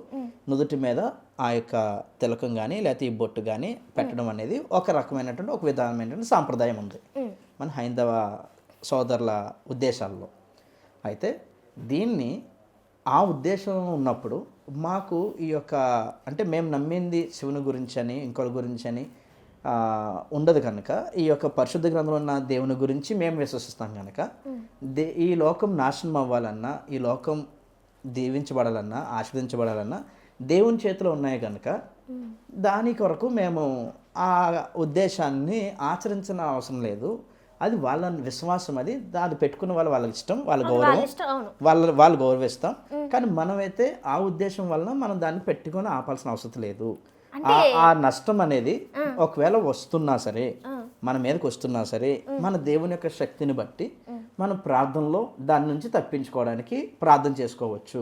నుదుటి మీద ఆ యొక్క తిలకం కానీ లేకపోతే ఈ బొట్టు కానీ పెట్టడం అనేది ఒక రకమైనటువంటి ఒక విధానమైనటువంటి సాంప్రదాయం ఉంది మన హైందవ సోదరుల ఉద్దేశాల్లో. అయితే దీన్ని ఆ ఉద్దేశం ఉన్నప్పుడు మాకు ఈ యొక్క అంటే మేము నమ్మింది శివుని గురించి అని ఇంకొకరి గురించి అని ఉండదు కనుక, ఈ యొక్క పరిశుద్ధ గ్రంథంలో ఉన్న దేవుని గురించి మేము విశ్వసిస్తాం కనుక, ఈ లోకం నాశనం అవ్వాలన్నా, ఈ లోకం దీవించబడాలన్నా, ఆశీర్వదించబడాలన్నా దేవుని చేతిలో ఉన్నాయి కనుక దాని కొరకు మేము ఆ ఉద్దేశాన్ని ఆచరించిన అవసరం లేదు. అది వాళ్ళ విశ్వాసం, అది పెట్టుకున్న వాళ్ళ ఇష్టం, వాళ్ళ గౌరవం, వాళ్ళు గౌరవిస్తాం. కానీ మనమైతే ఆ ఉద్దేశం వలన మనం దాన్ని పెట్టుకొని ఆపాల్సిన అవసరం లేదు. ఆ నష్టం అనేది ఒకవేళ వస్తున్నా సరే మన మీదకి వస్తున్నా సరే మన దేవుని యొక్క శక్తిని బట్టి మనం ప్రార్థనలో దాని నుంచి తప్పించుకోవడానికి ప్రార్థన చేసుకోవచ్చు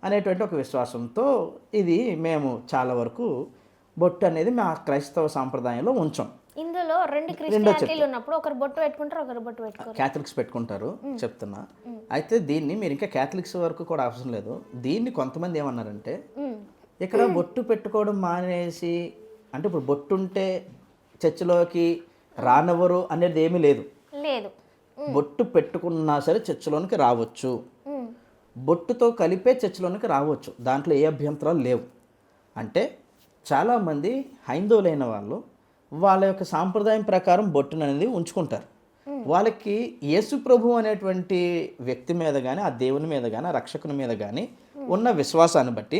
అనేటువంటి ఒక విశ్వాసంతో ఇది మేము చాలా వరకు బొట్టు అనేది మా క్రైస్తవ సాంప్రదాయంలో ఉంచాం. ఇందులో రెండు క్రిస్టియానిటీలు ఉన్నప్పుడు ఒకరు బొట్టు పెట్టుకుంటారు, ఒకరు బొట్టు పెట్టుకోరు. క్యాథలిక్స్ పెట్టుకుంటారు చెప్తున్నా. అయితే దీన్ని మీరు ఇంకా క్యాథలిక్స్ వరకు కూడా అవసరం లేదు. దీన్ని కొంతమంది ఏమన్నారంటే ఇక్కడ బొట్టు పెట్టుకోవడం మానేసి, అంటే ఇప్పుడు బొట్టు ఉంటే చర్చిలోకి రానివ్వరు అనేది ఏమీ లేదు. లేదు, బొట్టు పెట్టుకున్నా సరే చర్చిలోనికి రావచ్చు, బొట్టుతో కలిపే చర్చిలోనికి రావచ్చు, దాంట్లో ఏ అభ్యంతరాలు లేవు. అంటే చాలామంది హైందవులైన వాళ్ళు వాళ్ళ యొక్క సాంప్రదాయం ప్రకారం బొట్టును అనేది ఉంచుకుంటారు. వాళ్ళకి యేసు ప్రభు అనేటువంటి వ్యక్తి మీద కానీ, ఆ దేవుని మీద కానీ, ఆ రక్షకుని మీద కానీ ఉన్న విశ్వాసాన్ని బట్టి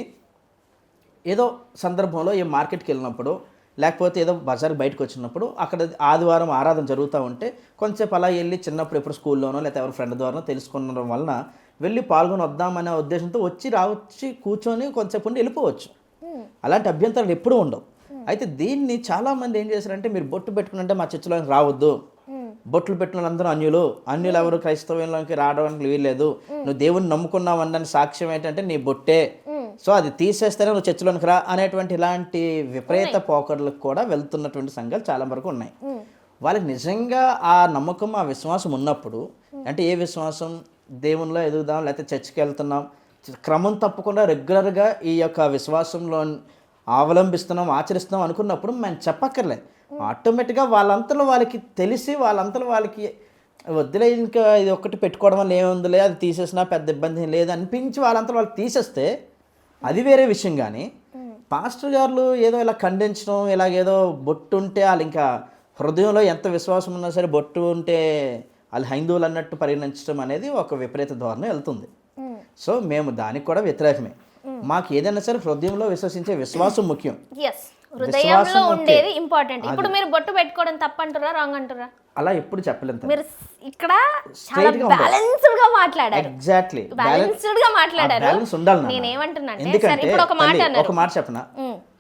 ఏదో సందర్భంలో ఏ మార్కెట్కి వెళ్ళినప్పుడు, లేకపోతే ఏదో బజార్కి బయటకు వచ్చినప్పుడు అక్కడ ఆదివారం ఆరాధన జరుగుతూ ఉంటే కొంచెంసేపు అలా వెళ్ళి చిన్నప్పుడు ఎప్పుడు స్కూల్లోనో లేకపోతే ఎవరి ఫ్రెండ్ ద్వారా తెలుసుకోవడం వలన వెళ్ళి పాల్గొని వద్దామనే ఉద్దేశంతో వచ్చి కూర్చొని కొంచెంసేపు ఉండి వెళ్ళిపోవచ్చు. అలాంటి అభ్యంతరాలు ఎప్పుడూ ఉండవు. అయితే దీన్ని చాలామంది ఏం చేశారంటే మీరు బొట్టు పెట్టుకున్నంటే మా చర్చిలోకి రావద్దు, బొట్లు పెట్టిన అందరూ అన్యులు ఎవరు క్రైస్తవంలోకి రావడానికి వీల్లేదు, నువ్వు దేవుని నమ్ముకున్నావు అనడానికి సాక్ష్యం ఏంటంటే నీ బొట్టే, సో అది తీసేస్తేనే నువ్వు చర్చిలోనికి రా అనేటువంటి ఇలాంటి విపరీత పోకడలకు కూడా వెళ్తున్నటువంటి సంఘాలు చాలా వరకు ఉన్నాయి. వాళ్ళకి నిజంగా ఆ నమ్మకం ఆ విశ్వాసం ఉన్నప్పుడు, అంటే ఏ విశ్వాసం, దేవునిలో ఎదుగుదాం లేకపోతే చర్చికి వెళ్తున్నాం, క్రమం తప్పకుండా రెగ్యులర్గా ఈ యొక్క విశ్వాసంలో అవలంబిస్తున్నాం ఆచరిస్తున్నాం అనుకున్నప్పుడు మేము చెప్పక్కర్లే, ఆటోమేటిక్గా వాళ్ళంతలో వాళ్ళకి తెలిసి వాళ్ళంతలో వాళ్ళకి వద్దులే ఇంకా ఇది ఒక్కటి పెట్టుకోవడం వల్ల ఏముందిలే, అది తీసేసినా పెద్ద ఇబ్బంది లేదు అనిపించి వాళ్ళంతలో వాళ్ళు తీసేస్తే అది వేరే విషయం. కానీ పాస్టర్ గారు ఏదో ఇలా ఖండించడం, ఇలాగేదో బొట్టు ఉంటే వాళ్ళు ఇంకా హృదయంలో ఎంత విశ్వాసం ఉన్నా సరే బొట్టు ఉంటే వాళ్ళు హైందువులు అన్నట్టు పరిగణించడం అనేది ఒక విపరీత ధోరణి వెళ్తుంది. సో మేము దానికి కూడా వ్యతిరేకమే. మాకు ఏదైనా సరే హృదయంలో విశ్వసించే విశ్వాసం ముఖ్యం. హృదయంలో ఉండేది ఇంపార్టెంట్. ఇప్పుడు మీరు బొట్టు పెట్టుకోవడం తప్పంటారా రాంగ్ అంటారా? అలా ఎప్పుడు చెప్పలేదు. మీరు ఇక్కడ చాలా బ్యాలెన్స్డ్ గా మాట్లాడారు. ఎగ్జాక్ట్లీ బ్యాలెన్స్డ్ గా మాట్లాడారు. బ్యాలెన్స్ ఉండాలి. నేను ఏమంటున్నా అంటే ఎందుకంటే ఇప్పుడు ఒక మాట చెప్పనా,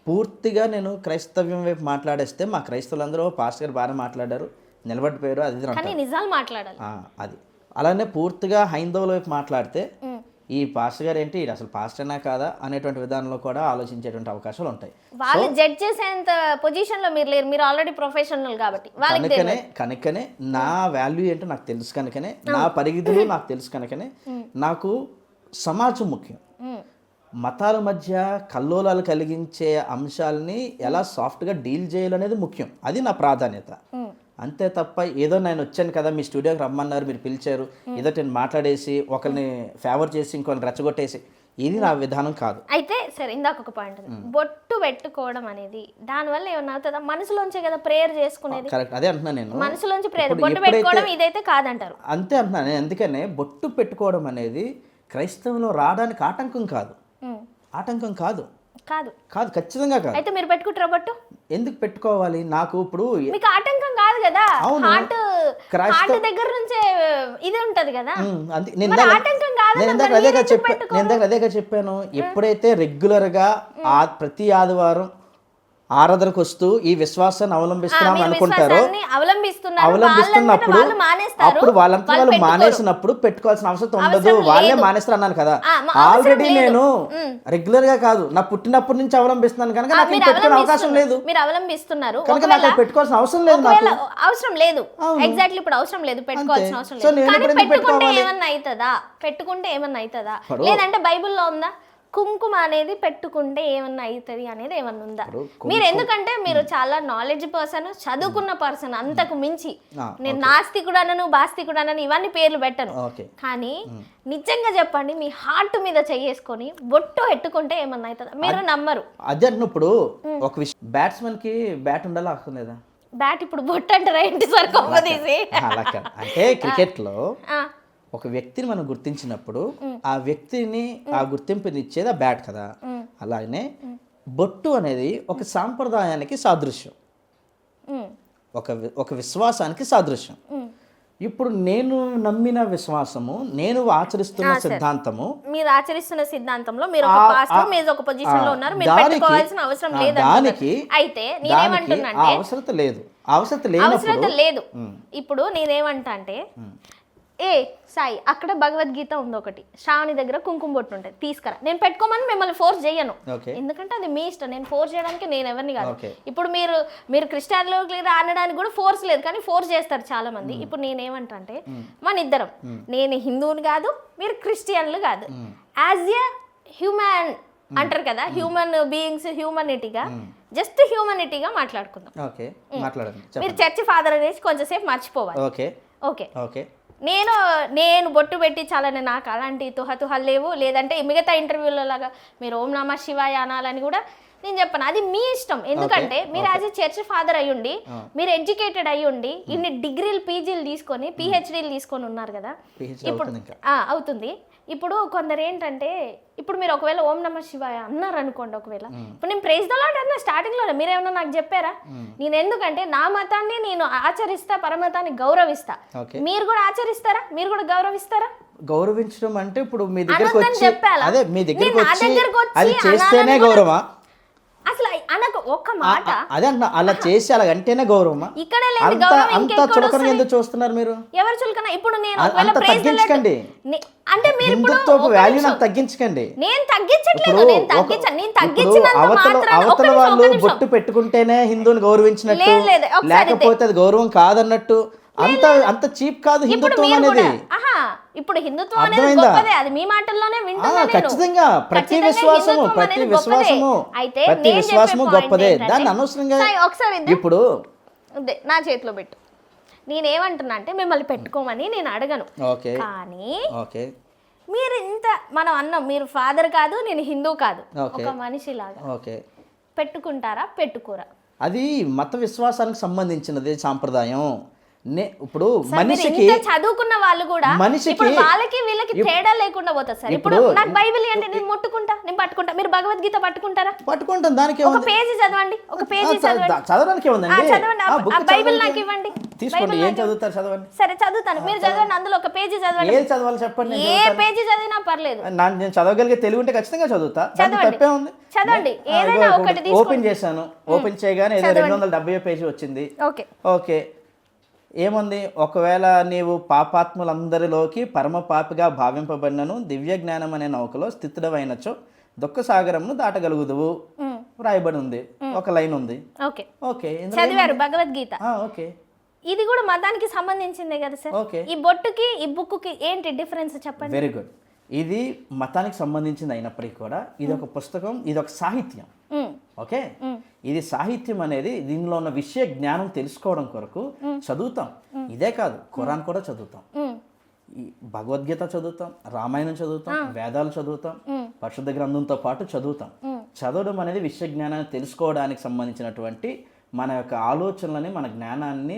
పూర్తిగా నేను క్రైస్తవ్యం వైపు మాట్లాడేస్తే మా క్రైస్తవులందరూ పాస్టర్ గారు బాగా మాట్లాడారు, నిలబడిపోయారు, అది కానీ నిజాలు మాట్లాడాలి. అది అలానే పూర్తిగా హైందవుల వైపు మాట్లాడితే ఈ పాస్టర్ గారు ఏంటి అసలు పాస్టర్నా కాదా అనేటువంటి విధానంలో కూడా ఆలోచించేటువంటి అవకాశాలు ఉంటాయి. వాళ్ళు జడ్జ్ చేసేంత పొజిషన్ లో మీరు లేరు, మీరు ఆల్రెడీ ప్రొఫెషనల్ కాబట్టి. కనుకనే నా వాల్యూ ఏంటో నాకు తెలుసు, కనుకనే నా పరిమితులు నాకు తెలుసు, కనుకనే నాకు సమాజం ముఖ్యం. మతాల మధ్య కల్లోలాలు కలిగించే అంశాలని ఎలా సాఫ్ట్గా డీల్ చేయాలనేది ముఖ్యం. అది నా ప్రాధాన్యత. అంతే తప్ప ఏదో నేను వచ్చాను కదా మీ స్టూడియోకి రమ్మన్నారు, మీరు పిలిచారు, ఏదో నేను మాట్లాడేసి ఒకరిని ఫేవర్ చేసి ఇంకొకరిని రెచ్చగొట్టేసి, ఇది నా విధానం కాదు. అయితే సరే, ఇందాక ఒక పాయింట్, బొట్టు పెట్టుకోవడం అనేది దానివల్ల ఏమన్నా అవుతుందా? మనసులోంచే కదా ప్రేయర్ చేసుకునేది. కరెక్ట్, అదే అంటున్నా నేను, మనసులోంచి ప్రేయర్. బొట్టు పెట్టుకోవడం ఇదైతే కాదంటారు. అంతే అంటున్నా నేను. అందుకనే బొట్టు పెట్టుకోవడం అనేది క్రైస్తవంలో రావడానికి ఆటంకం కాదు. ఆటంకం కాదు కాదు కాదు ఖచ్చితంగా కాదు. అయితే మీరు పెట్టుకుంటారా బొట్టు? ఎందుకు పెట్టుకోవాలి? నాకు ఇప్పుడు మీకు ఆటంకం కాదు కదా, హార్ట్ దగ్గర నుంచే ఇది ఉంటది కదా. నేను అదేగా చెప్పాను. ఎప్పుడైతే రెగ్యులర్ గా ప్రతి ఆదివారం ఆరాధనకు వస్తూ ఈ విశ్వాసాన్ని అవలంబిస్తున్నాం అనుకుంటారో, అవలంబిస్తున్నప్పుడు అప్పుడు వాళ్ళంతా వాళ్ళు మానేసినప్పుడు పెట్టుకోవాల్సిన అవసరం ఉండదు. వాళ్ళే మానేస్తారు అన్నాను కదా. ఆల్రెడీ నేను రెగ్యులర్ గా కాదు, నా పుట్టినప్పటి నుంచి అవలంబిస్తున్నాను కనుక నాకు పెట్టుకునే అవకాశం లేదు. మీరు అవలంబిస్తున్నారు కనుక నాకు పెట్టుకోవాల్సిన అవసరం లేదు. అవసరం లేదు, ఎగ్జాక్ట్లీ ఇప్పుడు అవసరం లేదు, పెట్టుకోవాల్సిన అవసరం లేదు. పెట్టుకుంటే ఏమన్నా అవుతుందా? పెట్టుకుంటే ఏమన్నా అవుతుందా? లేదంటే బైబిల్లో ఉందా కుంకుమ అనేది పెట్టుకుంటే ఏమన్నా అవుతుంది అనేది ఏమన్నా ఉందా? మీరు ఎందుకంటే మీరు చాలా నాలెడ్జ్ పర్సన్, చదువుకున్న పర్సన్, అంతకు మించి. నేను నాస్తికుడనను బాస్తికుడనను ఇవన్నీ పేర్లు పెట్టను, కానీ నిజంగా చెప్పండి, మీ హార్ట్ మీద చేసుకొని బొట్టు పెట్టుకుంటే ఏమన్నా అవుతుందా? మీరు నమ్మరు. అదే ఇప్పుడు ఒక విషయం, బ్యాట్స్మెన్ కి బ్యాట్ ఉండాలా లేదా? బ్యాట్ ఇప్పుడు బొట్టు అంటారా ఏంటి సార్? కొమ్మదీసి అంటే క్రికెట్ లో ఒక వ్యక్తిని మనం గుర్తించినప్పుడు ఆ వ్యక్తిని ఆ గుర్తింపునిచ్చేది ఆ బ్యాట్ కదా. అలానే బొట్టు అనేది ఒక సాంప్రదాయానికి సాదృశ్యం, ఒక విశ్వాసానికి సాదృశ్యం. ఇప్పుడు నేను నమ్మిన విశ్వాసము, నేను ఆచరిస్తున్న సిద్ధాంతము, మీరు ఆచరిస్తున్న సిద్ధాంతంలో మీరు ఒక పాస్టర్, మీరు ఒక పొజిషన్ లో ఉన్నారు, మీరు పెట్టుకోవాల్సిన అవసరం లేదు. దానికి అయితే నేనేమంటున్నా అవసరం లేదు, అవసరం లేదు. ఇప్పుడు నేనేమంటా అంటే, సాయి అక్కడ భగవద్గీత ఉంది ఒకటి, శ్రావణి దగ్గర కుంకుమ బొట్టు ఉంటుంది, తీసుకురా. నేను పెట్టుకోమని మిమ్మల్ని ఫోర్స్ చేయను, ఎందుకంటే అది మీ ఇష్టం. నేను ఫోర్స్ చేయడానికి నేను ఎవరిని కాదు. ఇప్పుడు మీరు క్రిస్టియన్లోకి అనడానికి కూడా ఫోర్స్ లేదు, కానీ ఫోర్స్ చేస్తారు చాలా మంది. ఇప్పుడు నేనేమంటా అంటే, మన ఇద్దరం, నేను హిందువుని కాదు, మీరు క్రిస్టియన్లు కాదు, యాజ్ ఎ హ్యూమన్ అంటారు కదా, హ్యూమన్ బీయింగ్స్, హ్యూమనిటీగా, జస్ట్ హ్యూమనిటీగా మాట్లాడుకుందాం. మీరు చర్చి ఫాదర్ అనేసి కొంచెంసేపు మర్చిపోవాలి. ఓకే, నేను బొట్టు పెట్టి చాలని, నాకు అలాంటి తుహతుహలు లేవు. లేదంటే మిగతా ఇంటర్వ్యూలో లాగా మీరు ఓం నమ శివాయ అనాలని కూడా నేను చెప్పను, అది మీ ఇష్టం. ఎందుకంటే మీరు యాజ్ ఎ చర్చ్ ఫాదర్ అయ్యుండి, మీరు ఎడ్యుకేటెడ్ అయ్యుండి, ఇన్ని డిగ్రీలు పీజీలు తీసుకొని పిహెచ్డీలు తీసుకొని ఉన్నారు కదా, ఇప్పుడు అవుతుంది. ఇప్పుడు కొందరు ఏంటంటే, ఇప్పుడు మీరు ఒకవేళ ఓం నమ శివాయ అన్నారు అనుకోండి, ఒకవేళ ఇప్పుడు నేను ప్రైజ్ ద లార్డ్ అన్నా స్టార్టింగ్లోనే, మీరేమన్నా నాకు చెప్పారా? నేను ఎందుకంటే నా మతాన్ని నేను ఆచరిస్తా, పరమతాన్ని గౌరవిస్తా. మీరు కూడా ఆచరిస్తారా? మీరు కూడా గౌరవిస్తారా? గౌరవించడం అంటే ఇప్పుడు మీ దగ్గరకు వచ్చి, అదే మీ దగ్గరకు వచ్చి అది చేస్తేనే గౌరవమా? అసలు అనకు ఒక్క మాట, అదే అంటున్నా, అలా చేసి అలాగంటేనే గౌరవమా? ఇక్కడ లేదు గౌరవం. అంత చులకన ఎందుకు చూస్తున్నారు మీరు? ఎవరు చులకన? ఇప్పుడు నేను తగ్గించకండి, అంటే మీరు హిందుత్వపు వాల్యూ నాకు తగ్గించకండి. నేను తగ్గించట్లేదు, నేను తగ్గించినంత మాత్రాన అవతల వాళ్ళు బొట్టు పెట్టుకుంటేనే హిందువుని గౌరవించినట్టు, లేకపోతే అది గౌరవం కాదన్నట్టు, అంత చీప్ కాదు హిందుత్వం అనేది. ఇప్పుడు హిందుత్వం అనేది గొప్పదే, అది మీ మాటల్లోనే వింటున్నా. ఖచ్చితంగా ప్రతి విశ్వాసము గొప్పదే, దాన్ని అనవసరంగా ఇప్పుడు నా చేతిలో పెట్టు. నేనేమంటున్నా అంటే, మిమ్మల్ని పెట్టుకోమని నేను అడగను, కానీ మీరు ఇంత మనం అన్నాం, మీరు ఫాదర్ కాదు, నేను హిందూ కాదు, ఒక మనిషిలాగా పెట్టుకుంటారా, పెట్టుకోరా? అది మత విశ్వాసానికి సంబంధించినది, సాంప్రదాయం. ఇప్పుడు మనిషికి చదువుకున్న వాళ్ళు కూడా వాళ్ళకి వీళ్ళకి తేడా లేకుండా పోతుంది సార్. ఇప్పుడు నాకు బైబిల్ అంటే నేను ముట్టుకుంటా, నేను పట్టుకుంటా, మీరు భగవద్గీత పట్టుకుంటారా? పట్టుకుంటాం. దానికి ఒక పేజీ చదవండి, ఒక పేజీ చదవడానికి చదవండి, బైబిల్ నాకు ఇవ్వండి, తీసుకోండి. ఏం చదువుతారు? చదవండి. సరే చదువుతాను, మీరు చదవండి, అందులో ఒక పేజీ చదవండి. ఏం చదవాలి చెప్పండి, ఏ పేజీ చదివినా పర్లేదు. నేను చదవగలిగే తెలుగు ఉంటే ఖచ్చితంగా చదువుతా, తప్పే ఉంది. చదవండి, ఏదైనా ఒకటి. ఓపెన్ చేశాను, ఓపెన్ చేయగానే 270 పేజీ వచ్చింది. ఓకే, ఏముంది? ఒకవేళ నీవు పాపాత్ములందరిలోకి పరమ పాపిగా భావింపబడినను దివ్య జ్ఞానం అనే నౌకలో స్థితుడవైనచో దుఃఖ సాగరమును దాటగలుగుదువు రాయబడి ఉంది, ఒక లైన్ ఉంది. చదివారు భగవద్గీత. ఓకే, ఇది కూడా మతానికి సంబంధించిందే కదా సార్. ఈ బొట్టుకి ఈ బుక్కి ఏంటి డిఫరెన్స్ చెప్పండి. Very good. ఇది మతానికి సంబంధించింది అయినప్పటికీ కూడా ఇది ఒక పుస్తకం, ఇది ఒక సాహిత్యం. ఓకే, ఇది సాహిత్యం అనేది దీనిలో ఉన్న విషయ జ్ఞానం తెలుసుకోవడం కొరకు చదువుతాం. ఇదే కాదు, ఖురాన్ కూడా చదువుతాం, భగవద్గీత చదువుతాం, రామాయణం చదువుతాం, వేదాలు చదువుతాం, పరిశుద్ధ గ్రంథంతో పాటు చదువుతాం. చదవడం అనేది విషయ జ్ఞానాన్ని తెలుసుకోవడానికి సంబంధించినటువంటి మన యొక్క ఆలోచనలని, మన జ్ఞానాన్ని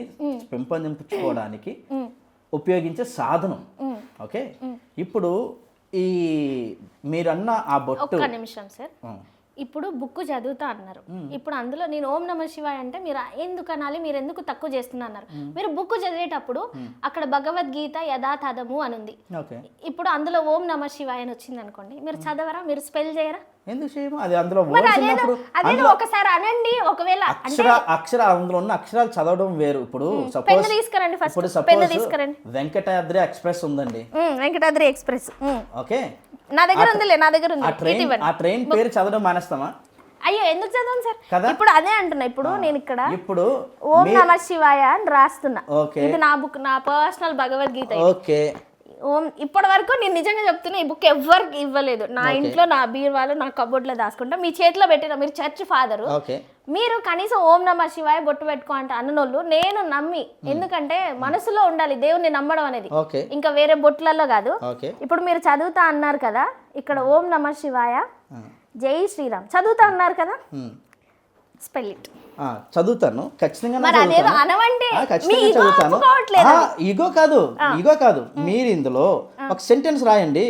పెంపొందించుకోవడానికి ఉపయోగించే సాధనం. ఓకే, ఇప్పుడు ఈ మీరన్న ఆ బొట్టు, ఒక్క నిమిషం సార్. ఇప్పుడు బుక్ చదువుతా అన్నారు, ఇప్పుడు అందులో నేను ఓం నమ శివాయ అంటే మీరు ఎందుకు అనాలి, మీరు ఎందుకు తక్కువ చేస్తున్నా అన్నారు. మీరు బుక్ చదివేటప్పుడు అక్కడ భగవద్గీత యథాతథము అని ఉంది. ఇప్పుడు అందులో ఓం నమ శివాయ అని వచ్చింది అనుకోండి, మీరు చదవరా? మీరు స్పెల్ చేయరా? ఎందుకు చేయము? అది అందులో ఒకసారి అనండి. ఒకవేళ అందులో ఉన్న అక్షరాలు చదవడం వేరు. ఇప్పుడు పెన్ తీసుకురండి, ఫస్ట్ పెన్ తీసుకురండి. వెంకటాద్రి ఎక్స్ప్రెస్ ఉందండి, వెంకటాద్రి ఎక్స్ప్రెస్. ఓకే, నా దగ్గర ఉందిలే, నా దగ్గర ఉంది. ఆ ట్రైన్ పేరు చదవడం మానేస్తామా? అయ్యో, ఎందుకు చదవను సార్? ఇప్పుడు అదే అంటున్నా. ఇప్పుడు నేను ఇక్కడ ఓం నమ శివాయ అని రాస్తున్నా. ఇది నా బుక్, నా పర్సనల్ భగవద్గీత. ఓకే, ఇప్పటి వరకు నేను నిజంగా చెప్తున్నా, ఈ బుక్ ఎవరికి ఇవ్వలేదు. నా ఇంట్లో, నా బీరువాలో, నా కబోర్డ్లో దాచుకుంటా. మీ చేతిలో పెట్టిన, మీరు చర్చ్ ఫాదరు, మీరు కనీసం ఓం నమ శివాయ బొట్టు పెట్టుకో అంటే అన్నోళ్ళు నేను నమ్మి, ఎందుకంటే మనసులో ఉండాలి దేవుణ్ణి నమ్మడం అనేది, ఇంకా వేరే బొట్లలో కాదు. ఇప్పుడు మీరు చదువుతా అన్నారు కదా, ఇక్కడ ఓం నమ శివాయ జై శ్రీరామ్ చదువుతా అన్నారు కదా, స్పెల్ ఇట్. చదువుతాను ఖచ్చితంగా మరి అదేదో అనవంటే మీ ఖచ్చితంగా ఈగో చదువుతాను. ఒప్పుకోవట్లేదు. ఈగో కాదు మీరు ఇందులో ఒక సెంటెన్స్ రాయండి.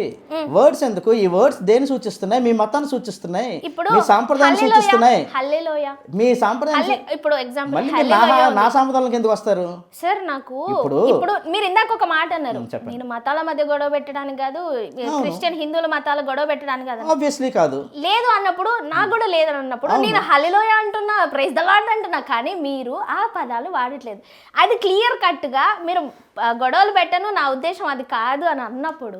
వర్డ్స్ ఎందుకు? ఈ వర్డ్స్ దేని సూచిస్తున్నాయి? మీ మతాన్ని సూచిస్తున్నాయి, ఇప్పుడు మీ సాంప్రదాయాన్ని సూచిస్తున్నాయి. హల్లెలూయా మీ సాంప్రదాయం ఇప్పుడు ఎగ్జాంపుల్ మళ్ళీ మీరు నా సాంప్రదాయాలకు ఎందుకు వస్తారు? సార్ నాకు ఇప్పుడు మీరు ఇందాక ఒక మాట అన్నారు, నేను మతాల మధ్య గొడవ పెట్టడానికి కాదు, క్రిస్టియన్ హిందువుల మతాల గొడవ పెట్టడానికి కాదు. ఆబ్వియస్లీ కాదు. లేదు అన్నప్పుడు నాకు కూడా లేదని అన్నప్పుడు నేను హల్లెలూయా అంటున్నా, ప్రైజ్ ద లార్డ్ అంటున్నా, కానీ మీరు ఆ పదాలు వాడట్లేదు. అది క్లియర్ కట్ గా మీరు గొడవలు పెట్టను, నా ఉద్దేశం అది కాదు అని అన్నప్పుడు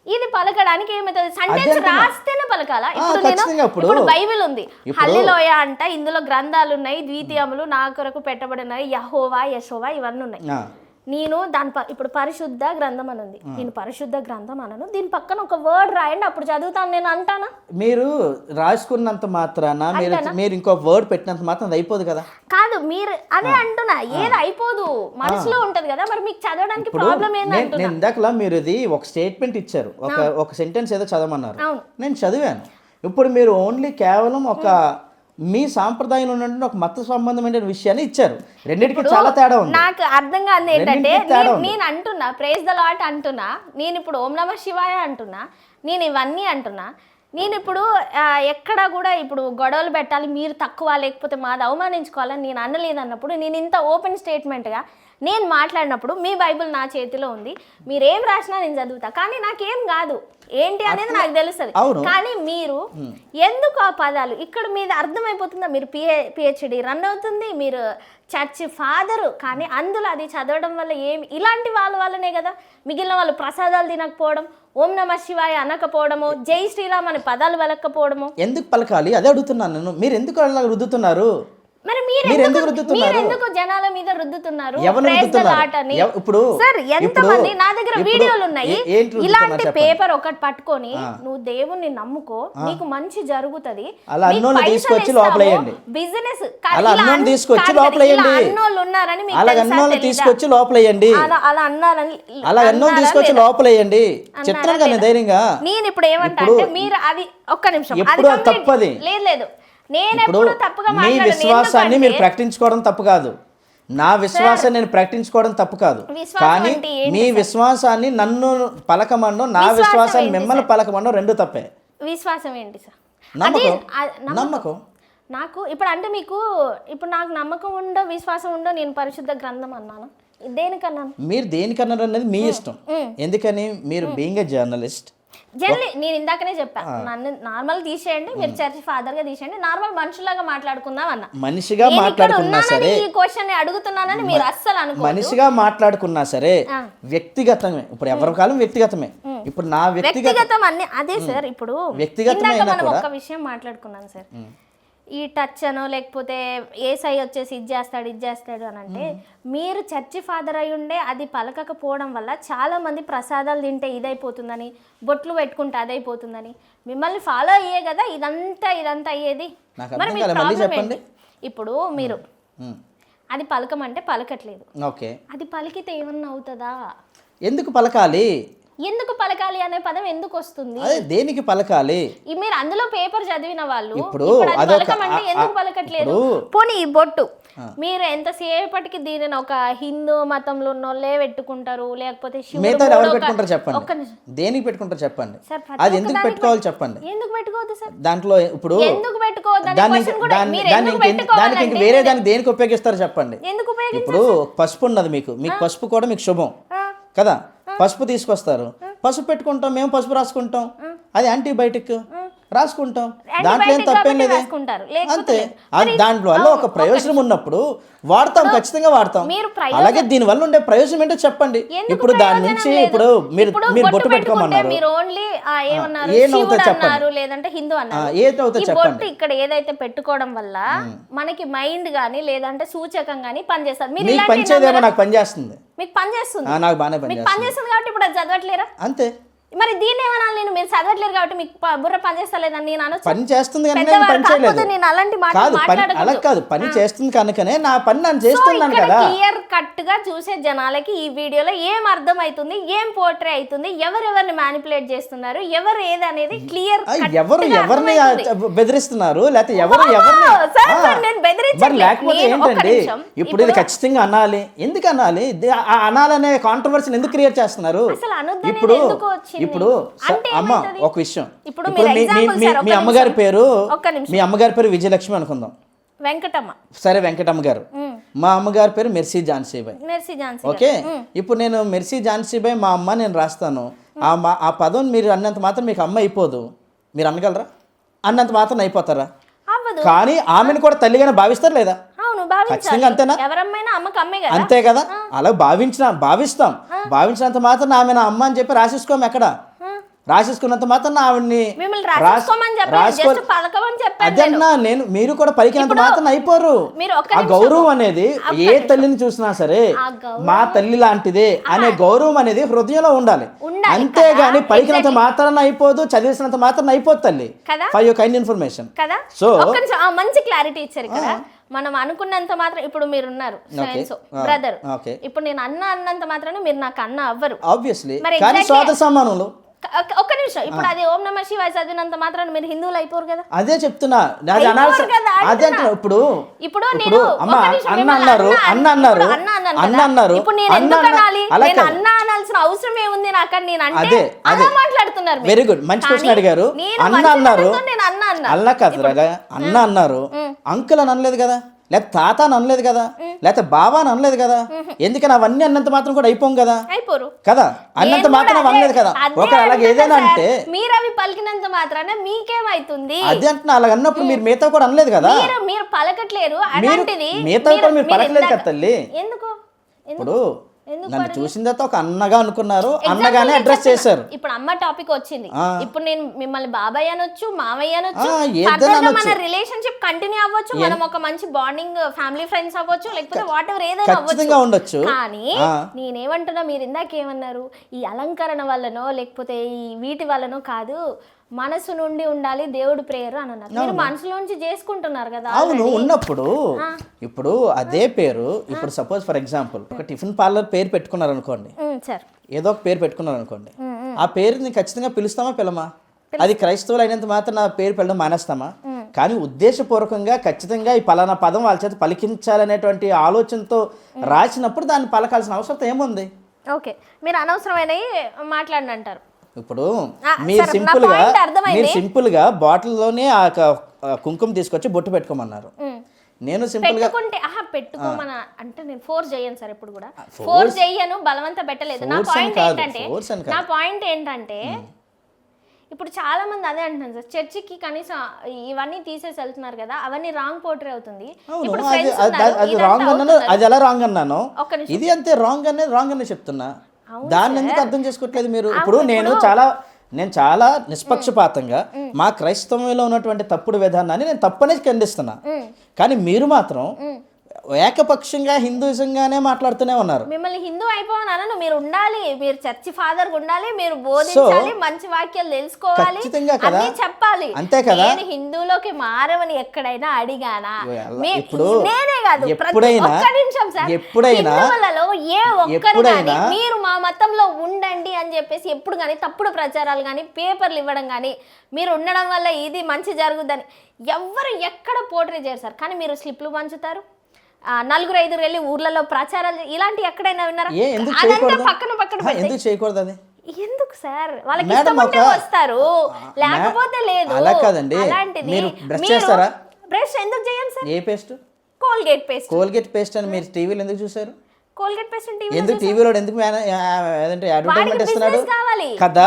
ఇది పలకడానికి ఏమవుతుంది? సెంటెన్స్ రాస్తేనే పలకాల. ఇప్పుడు బైబిల్ ఉంది, హల్లెలూయా అంట, ఇందులో గ్రంథాలు ఉన్నాయి, ద్వితీయములు నా కొరకు పెట్టబడినాయి, యెహోవా యెషోవా ఇవన్నీ ఉన్నాయి. నేను దాని ఇప్పుడు పరిశుద్ధ గ్రంథం అని ఉంది, నేను పరిశుద్ధ గ్రంథం అనను, దీని పక్కన ఒక వర్డ్ రాయండి అప్పుడు చదువుతాను నేను అంటానా? మీరు రాసుకున్నంత మాత్రాన మీరు ఇంకో వర్డ్ పెట్టినంత మాత్రం అది అయిపోదు కదా. కాదు మీరు అదే అంటున్నా, ఏది అయిపోదు మనసులో ఉంటది కదా, మరి మీకు చదవడానికి ప్రాబ్లం ఏంటంటే నేను ఇందాకలా మీరు ఇది ఒక స్టేట్మెంట్ ఇచ్చారు, ఒక సెంటెన్స్ ఏదో చదవమన్నారు, నేను చదివాను. ఇప్పుడు మీరు ఓన్లీ కేవలం ఒక మీ సాంప్రదాయంలో ఉన్నటువంటి ఒక మత సంబంధమైన విషయాన్ని ఇచ్చారు. రెండింటికి చాలా తేడా ఉంది. నాకు అర్థం కాదు ఏంటంటే, నేను అంటున్నా ప్రైజ్ ద లార్డ్ అంటున్నా, నేను ఇప్పుడు ఓం నమః శివాయ అంటున్నా, నేను ఇవన్నీ అంటున్నా, నేను ఇప్పుడు ఎక్కడ కూడా ఇప్పుడు గొడవలు పెట్టాలి, మీరు తక్కువ లేకపోతే మాది అవమానించుకోవాలని నేను అనలేదు అన్నప్పుడు, నేను ఇంత ఓపెన్ స్టేట్మెంట్గా నేను మాట్లాడినప్పుడు మీ బైబిల్ నా చేతిలో ఉంది, మీరేం రాసినా నేను చదువుతా, కానీ నాకేం కాదు ఏంటి అనేది నాకు తెలుస్తుంది. కానీ మీరు ఎందుకు ఆ పదాలు ఇక్కడ మీద అర్థమైపోతుందా? మీరు పిహెచ్డి రన్ అవుతుంది, మీరు చర్చ్ ఫాదరు, కానీ అందులో అది చదవడం వల్ల ఏమి ఇలాంటి వల్లనే కదా మిగిలిన వాళ్ళు ప్రసాదాలు తినకపోవడం, ఓం నమ శివాయ అనకపోవడము, జై శ్రీరామ్ అనే పదాలు పలకపోవడము. ఎందుకు పలకాలి అదే అడుగుతున్నాను నేను. మీరు ఎందుకు అలా రుద్దుతున్నారు? మరి ఎందుకు జనాల మీద రుద్దుతున్నారు? ఇప్పుడు సార్ ఎంతమంది నా దగ్గర వీడియోలు ఉన్నాయి, ఇలాంటి పేపర్ ఒకటి పట్టుకొని నువ్వు దేవుణ్ణి నమ్ముకో నీకు మంచి జరుగుతుంది, బిజినెస్ అన్నోళ్ళు ఉన్నారని తీసుకొచ్చి లోపలేయండి, అలా అన్నారని తీసుకొచ్చి లోపలేయండి చెప్తాను ధైర్యంగా. నేను ఇప్పుడు ఏమంటా అంటే మీరు అది ఒక్క నిమిషం తప్పది లేదు నేనెప్పుడు తప్పుగా మీ విశ్వాసాన్ని మీరు ప్రకటించుకోవడం తప్పు కాదు, నా విశ్వాసాన్ని నేను ప్రకటించుకోవడం తప్పు కాదు, కానీ మీ విశ్వాసాన్ని నన్ను పలకమనో నా విశ్వాసాన్ని మిమ్మల్ని పలకమనో రెండు తప్పే. విశ్వాసం ఏంటి సార్? నమ్మకం. నాకు ఇప్పుడు అంటే మీకు ఇప్పుడు నాకు నమ్మకం ఉండో విశ్వాసం ఉండో నేను పరిశుద్ధ గ్రంథం అన్నాను, దేనికన్నాను? మీరు దేనికన్నారు అనేది మీ ఇష్టం. ఎందుకని మీరు బీయింగ్ ఎ జర్నలిస్ట్ నేను ఇందాకనే చెప్పాను, నన్ను నార్మల్ తీసేయండి, మీరు చర్చ్ ఫాదర్ గా తీసేయండి, నార్మల్ మనుషులాగా మాట్లాడుకుందాం అన్న. మనిషిగా మాట్లాడుకున్నా సరే ఈ క్వశ్చన్ అడుగుతున్నానని మీరు అస్సలు అనుకో. మనిషిగా మాట్లాడుకున్నా సరే వ్యక్తిగతమే, ఇప్పుడు ఎవరి కాలం వ్యక్తిగతమే. ఇప్పుడు నా వ్యక్తిగతం అన్ని అదే సార్. ఇప్పుడు వ్యక్తిగతమైన మనం ఒక విషయం మాట్లాడుకున్నాం సార్, ఈ టచ్ అనో లేకపోతే ఏసై వచ్చేసి ఇది చేస్తాడు అని అంటే, మీరు చర్చి ఫాదర్ అయి ఉండే అది పలకకపోవడం వల్ల చాలా మంది ప్రసాదాలు తింటే ఇదైపోతుందని, బొట్లు పెట్టుకుంటే అదైపోతుందని మిమ్మల్ని ఫాలో అయ్యే కదా ఇదంతా అయ్యేది. మరి మీ ప్రాబ్లం ఏంటి? ఇప్పుడు మీరు అది పలకమంటే పలకట్లేదు, అది పలికితే ఏమన్నా అవుతుందా? ఎందుకు పలకాలి? ఎందుకు పలకాలి అనే పదం ఎందుకు వస్తుంది? అదే దేనికి పలకాలి? మీరు అందులో పేపర్ చదివిన వాళ్ళు ఇప్పుడు పలకమంటే ఎందుకు పలకట్లేదు? పోనీ ఈ బొట్టు మీరు ఎంతసేపటికి దీనిని ఒక హిందూ మతంలో ఉన్నోళ్ళే పెట్టుకుంటారు, లేకపోతే చెప్పండి దేనికి పెట్టుకుంటారు చెప్పండి, అది ఎందుకు పెట్టుకోవాలి చెప్పండి. ఎందుకు పెట్టుకోవద్దు సార్? దాంట్లో ఇప్పుడు ఎందుకు పెట్టుకోవద్దు దానికి వేరే దానికి దేనికి ఉపయోగిస్తారు చెప్పండి. ఇప్పుడు పసుపు ఉన్నది, మీకు పసుపు కూడా మీకు శుభం కదా, పసుపు తీసుకొస్తారు, పసుపు పెట్టుకుంటాం, మేము పసుపు రాసుకుంటాం, అది యాంటీబయాటిక్ రాసుకుంటాం, దాంట్లో ఏం తప్పేం లేదు, అంతే. దాంట్లో వల్ల ఒక ప్రయోజనం ఉన్నప్పుడు వాడతాం, ఖచ్చితంగా వాడతాం. అలాగే దీని వల్ల ఉండే ప్రయోజనం ఏంటో చెప్పండి. ఇప్పుడు దాని నుంచి ఇప్పుడు మీరు బొట్టు పెట్టుకోమన్నారు, ఏమవుతుంది చెప్పండి, లేదంటే హిందూ అన్నారు, ఏదవుతుంది చెప్పండి. ఇక్కడ ఏదైతే పెట్టుకోవడం వల్ల మనకి మైండ్ గానీ లేదంటే సూచకం గానీ పనిచేస్తారు. మీకు పనిచేదేమో నాకు పనిచేస్తుంది, మీకు పనిచేస్తుంది, నాకు బాగానే పనిచేస్తుంది కాబట్టి ఇప్పుడు అది చదవట్లేరా? అంతే. మరి దీన్ని ఏమనాలి నేను? మీరు చదవట్లేరు కాబట్టి మీకు బుర్ర పని చేస్తలేదని నేను అనొచ్చు. పని చేస్తుంది కనుక నేను పెద్దవారు పని చేయలేదు. కాకపోతే నేను అలాంటి కాదు మాటలు పని అలా మాట్లాడకూడదు. కాదు, పని చేస్తుంది కనుకనే నా పని నేను చేస్తున్నాను కదా. క్లియర్ కట్ గా చూసే జనాలకి ఈ వీడియోలో ఏం అర్థం అవుతుంది, ఏం పోర్ట్రే అవుతుంది, ఎవరెవరిని మ్యానిపులేట్ చేస్తున్నారు, ఎవరు ఏది అనేది క్లియర్ ఎవరు ఎవరిని బెదిరిస్తున్నారు, లేకపోతే ఎవరు ఎవరిని మరి లేకపోతే ఏంటండి? ఇప్పుడు ఇది ఖచ్చితంగా అనాలి, ఎందుకు అనాలి? అనాలనే కాంట్రవర్సీని ఎందుకు క్రియేట్ చేస్తున్నారు? ఇప్పుడు ఇప్పుడు అమ్మ ఒక విషయం, ఇప్పుడు మీ అమ్మగారి పేరు విజయలక్ష్మి అనుకుందాం, వెంకటమ్మ. సరే వెంకటమ్మ గారు. మా అమ్మగారి పేరు మెర్సీ ఝాన్సీబాయ్. ఓకే, ఇప్పుడు నేను మెర్సీ ఝాన్సీబాయ్ మా అమ్మ నేను రాస్తాను. ఆ పదం మీరు అన్నంత మాత్రం మీకు అమ్మ అయిపోదు. మీరు అనగలరా? అన్నంత మాత్రం అయిపోతారా? కానీ ఆమెను కూడా తల్లిగానే భావిస్తారు లేదా? ఖచ్చితంగా అంతేనా? అంతే కదా. అలా భావిస్తాం. భావించినంత మాత్రం ఆమె నా అమ్మ అని చెప్పి రాసేసుకోము. ఎక్కడ రాసేసుకున్నంత మాత్రం ఆవిడ్ని అదన్నా నేను మీరు కూడా పలికినంత మాత్రం అయిపోరు. ఆ గౌరవం అనేది ఏ తల్లిని చూసినా సరే మా తల్లి లాంటిదే అనే గౌరవం అనేది హృదయంలో ఉండాలి. అంతేగాని పలికినంత మాత్రాన అయిపోదు, చదివిసినంత మాత్రాన అయిపోదు తల్లి. For your kind information. So మంచి క్లారిటీ ఇచ్చారు కదా. మనం అనుకున్నంత మాత్రం ఇప్పుడు మీరున్నారు బ్రదర్, ఇప్పుడు నేను అన్నంత మాత్రాన మీరు నాకు అన్న అవ్వరు ఆబ్వియస్లీ. కానీ సోదర సమానంలో ఒక్క నిమిషం, ఇప్పుడు అది ఓం నమః శివాయ చదివినంత మాత్రం మీరు హిందువులు అయిపోరు కదా. అదే చెప్తున్నా, అదే అంటే ఇప్పుడు అన్నారు ఇప్పుడు నేను ఎందుకు అనాలి? నేను అన్న అనాల్సిన అవసరం ఏముంది నాకు అని నేను అంటే అలా మాట్లాడుతున్నారు. వెరీ గుడ్, మంచి క్వశ్చన్ అడిగారు. అన్న అన్నారు, అల్లా కాదు అన్న అన్నారు, అంకుల్ అని అనలేదు కదా, లేకపోతే తాత అని అనలేదు కదా, లేకపోతే బాబా అని అనలేదు కదా. ఎందుకని అవన్నీ అన్నంత మాత్రం కూడా అయిపోం కదా కదా, అన్నంత మాత్రం అనలేదు కదా. ఒక అలాగే ఏదైనా అంటే మీరు అవి పలికినంత మాత్రాన మీకేమైతుంది అది అంటున్నా. అలాగ అన్నప్పుడు మీరు మిగతా కూడా అనలేదు కదా. మీరు పలకట్లేరు, అలాంటిది మిగతా కూడా మీరు పలకలేదు కదా తల్లి. ఎందుకు? ఇప్పుడు నన్ను చూసిన తర్వాత ఒక అన్నగా అనుకున్నారు, అన్నగానే అడ్రస్ చేశారు. ఇప్పుడు అమ్మ టాపిక్ వచ్చింది, ఇప్పుడు నేను మిమ్మల్ని బాబాయ్ అనొచ్చు, మామయ్య అనొచ్చు, మన రిలేషన్షిప్ కంటిన్యూ అవ్వచ్చు, మనం ఒక మంచి బాండింగ్ ఫ్యామిలీ ఫ్రెండ్స్ అవ్వచ్చు, లేకపోతే వాట్ ఎవర్ ఏదైనా అవ్వచ్చు. కానీ నేనేమంటున్నా, మీరు ఇందాకేమన్నారు, ఈ అలంకరణ వల్లనో లేకపోతే ఈ వీటి వల్లనో కాదు, మనసు నుండి ఉండాలి దేవుడు ప్రేయర్ అని అన్నారు. మీరు మనసులోంచి చేసుకుంటున్నారు కదా. అవును, ఉన్నప్పుడు ఇప్పుడు అదే పేరు, ఇప్పుడు సపోజ్ ఫర్ ఎగ్జాంపుల్ ఒక టిఫిన్ పార్లర్ పేరు పెట్టుకున్నారు అనుకోండి, ఏదో ఒక పేరు పెట్టుకున్నారు అనుకోండి, ఆ పేరుని ఖచ్చితంగా పిలుస్తామా పిలమా? అది క్రైస్తవులు అయినంత మాత్రం నా పేరు పిలడం మానేస్తామా? కానీ ఉద్దేశపూర్వకంగా ఖచ్చితంగా ఈ పలానా పదం వాళ్ళ చేత పలికించాలనేటువంటి ఆలోచనతో రాసినప్పుడు దాన్ని పలకాల్సిన అవసరం ఏముంది? ఓకే, మీరు అనవసరమైనవి మాట్లాడిన అంటారు. ఇప్పుడు మీరు సింపుల్ గా బాటిల్లోనే ఆ కుంకుమ తీసుకొచ్చి బొట్టు పెట్టుకోమన్నారు. నేను సింపుల్ గా పెట్టుకోమని అంటే నేను ఫోర్స్ చేయను సార్, ఎప్పుడు కూడా ఫోర్స్ చేయను, బలవంత పెట్టలేదు. నా పాయింట్ ఏంటంటే ఇప్పుడు చాలా మంది అదే అంటున్నారు సార్, చర్చికి కనీసం ఇవన్నీ తీసేసి వెళ్తున్నారు కదా, అవన్నీ రాంగ్ పోర్ట్రే అవుతుంది. అది ఎలా రాంగ్ అన్నాను, ఇది అంతే రాంగ్ అనే చెప్తున్నా. దాన్ని ఎందుకు అర్థం చేసుకోవట్లేదు మీరు? ఇప్పుడు నేను చాలా నిష్పక్షపాతంగా మా క్రైస్తవంలో ఉన్నటువంటి తప్పుడు విధానాన్ని నేను తప్పనే ఖండిస్తున్నా. కానీ మీరు మాత్రం ఏకపక్షంగా హిందూయిజంగానే మాట్లాడుతూనే ఉన్నారు. మిమ్మల్ని హిందూ అయిపోవాలన్నా మీరు ఉండాలి, మీరు చర్చి ఫాదర్ ఉండాలి, మీరు బోధించాలి, మంచి వాక్యాలు తెలుసుకోవాలి, అన్ని చెప్పాలి. అంతే కదా. నేను హిందూలోకి మారవని ఎక్కడైనా అడిగానా? ఇప్పుడు నేనే కాదు, ఎప్పుడైనా హిందువులలో ఏ ఒక్కరు కానీ మీరు మా మతంలో ఉండండి అని చెప్పేసి ఎప్పుడు కానీ తప్పుడు ప్రచారాలు కానీ పేపర్లు ఇవ్వడం కానీ మీరు ఉండడం వల్ల ఇది మంచి జరుగుద్దని ఎవ్వరు ఎక్కడ పోర్ట్రే చేయరు సార్. కానీ మీరు స్లిప్లు పంచుతారు, 4-5 వెళ్ళి ఊర్లలో ప్రచారాలు, ఇలాంటి ఎక్కడైనా విన్నారా? పక్కన ఎందుకు చేయకూడదు అది? ఎందుకు సార్? వాళ్ళకి ఇష్టం ఉంటే వస్తారు, లేకపోతే లేదు. అలా కాదండి, మీరు బ్రష్ చేస్తారా? బ్రష్ ఎందుకు చేయం సార్? ఏ పేస్ట్? కోల్గేట్ పేస్ట్ అని మీరు టీవీలో ఎందుకు చూసారు? కోల్గేట్ పేస్ట్ ఎందుకు టీవీలో ఎందుకు అడ్వర్టైజ్మెంట్ ఇస్తున్నాడు కదా?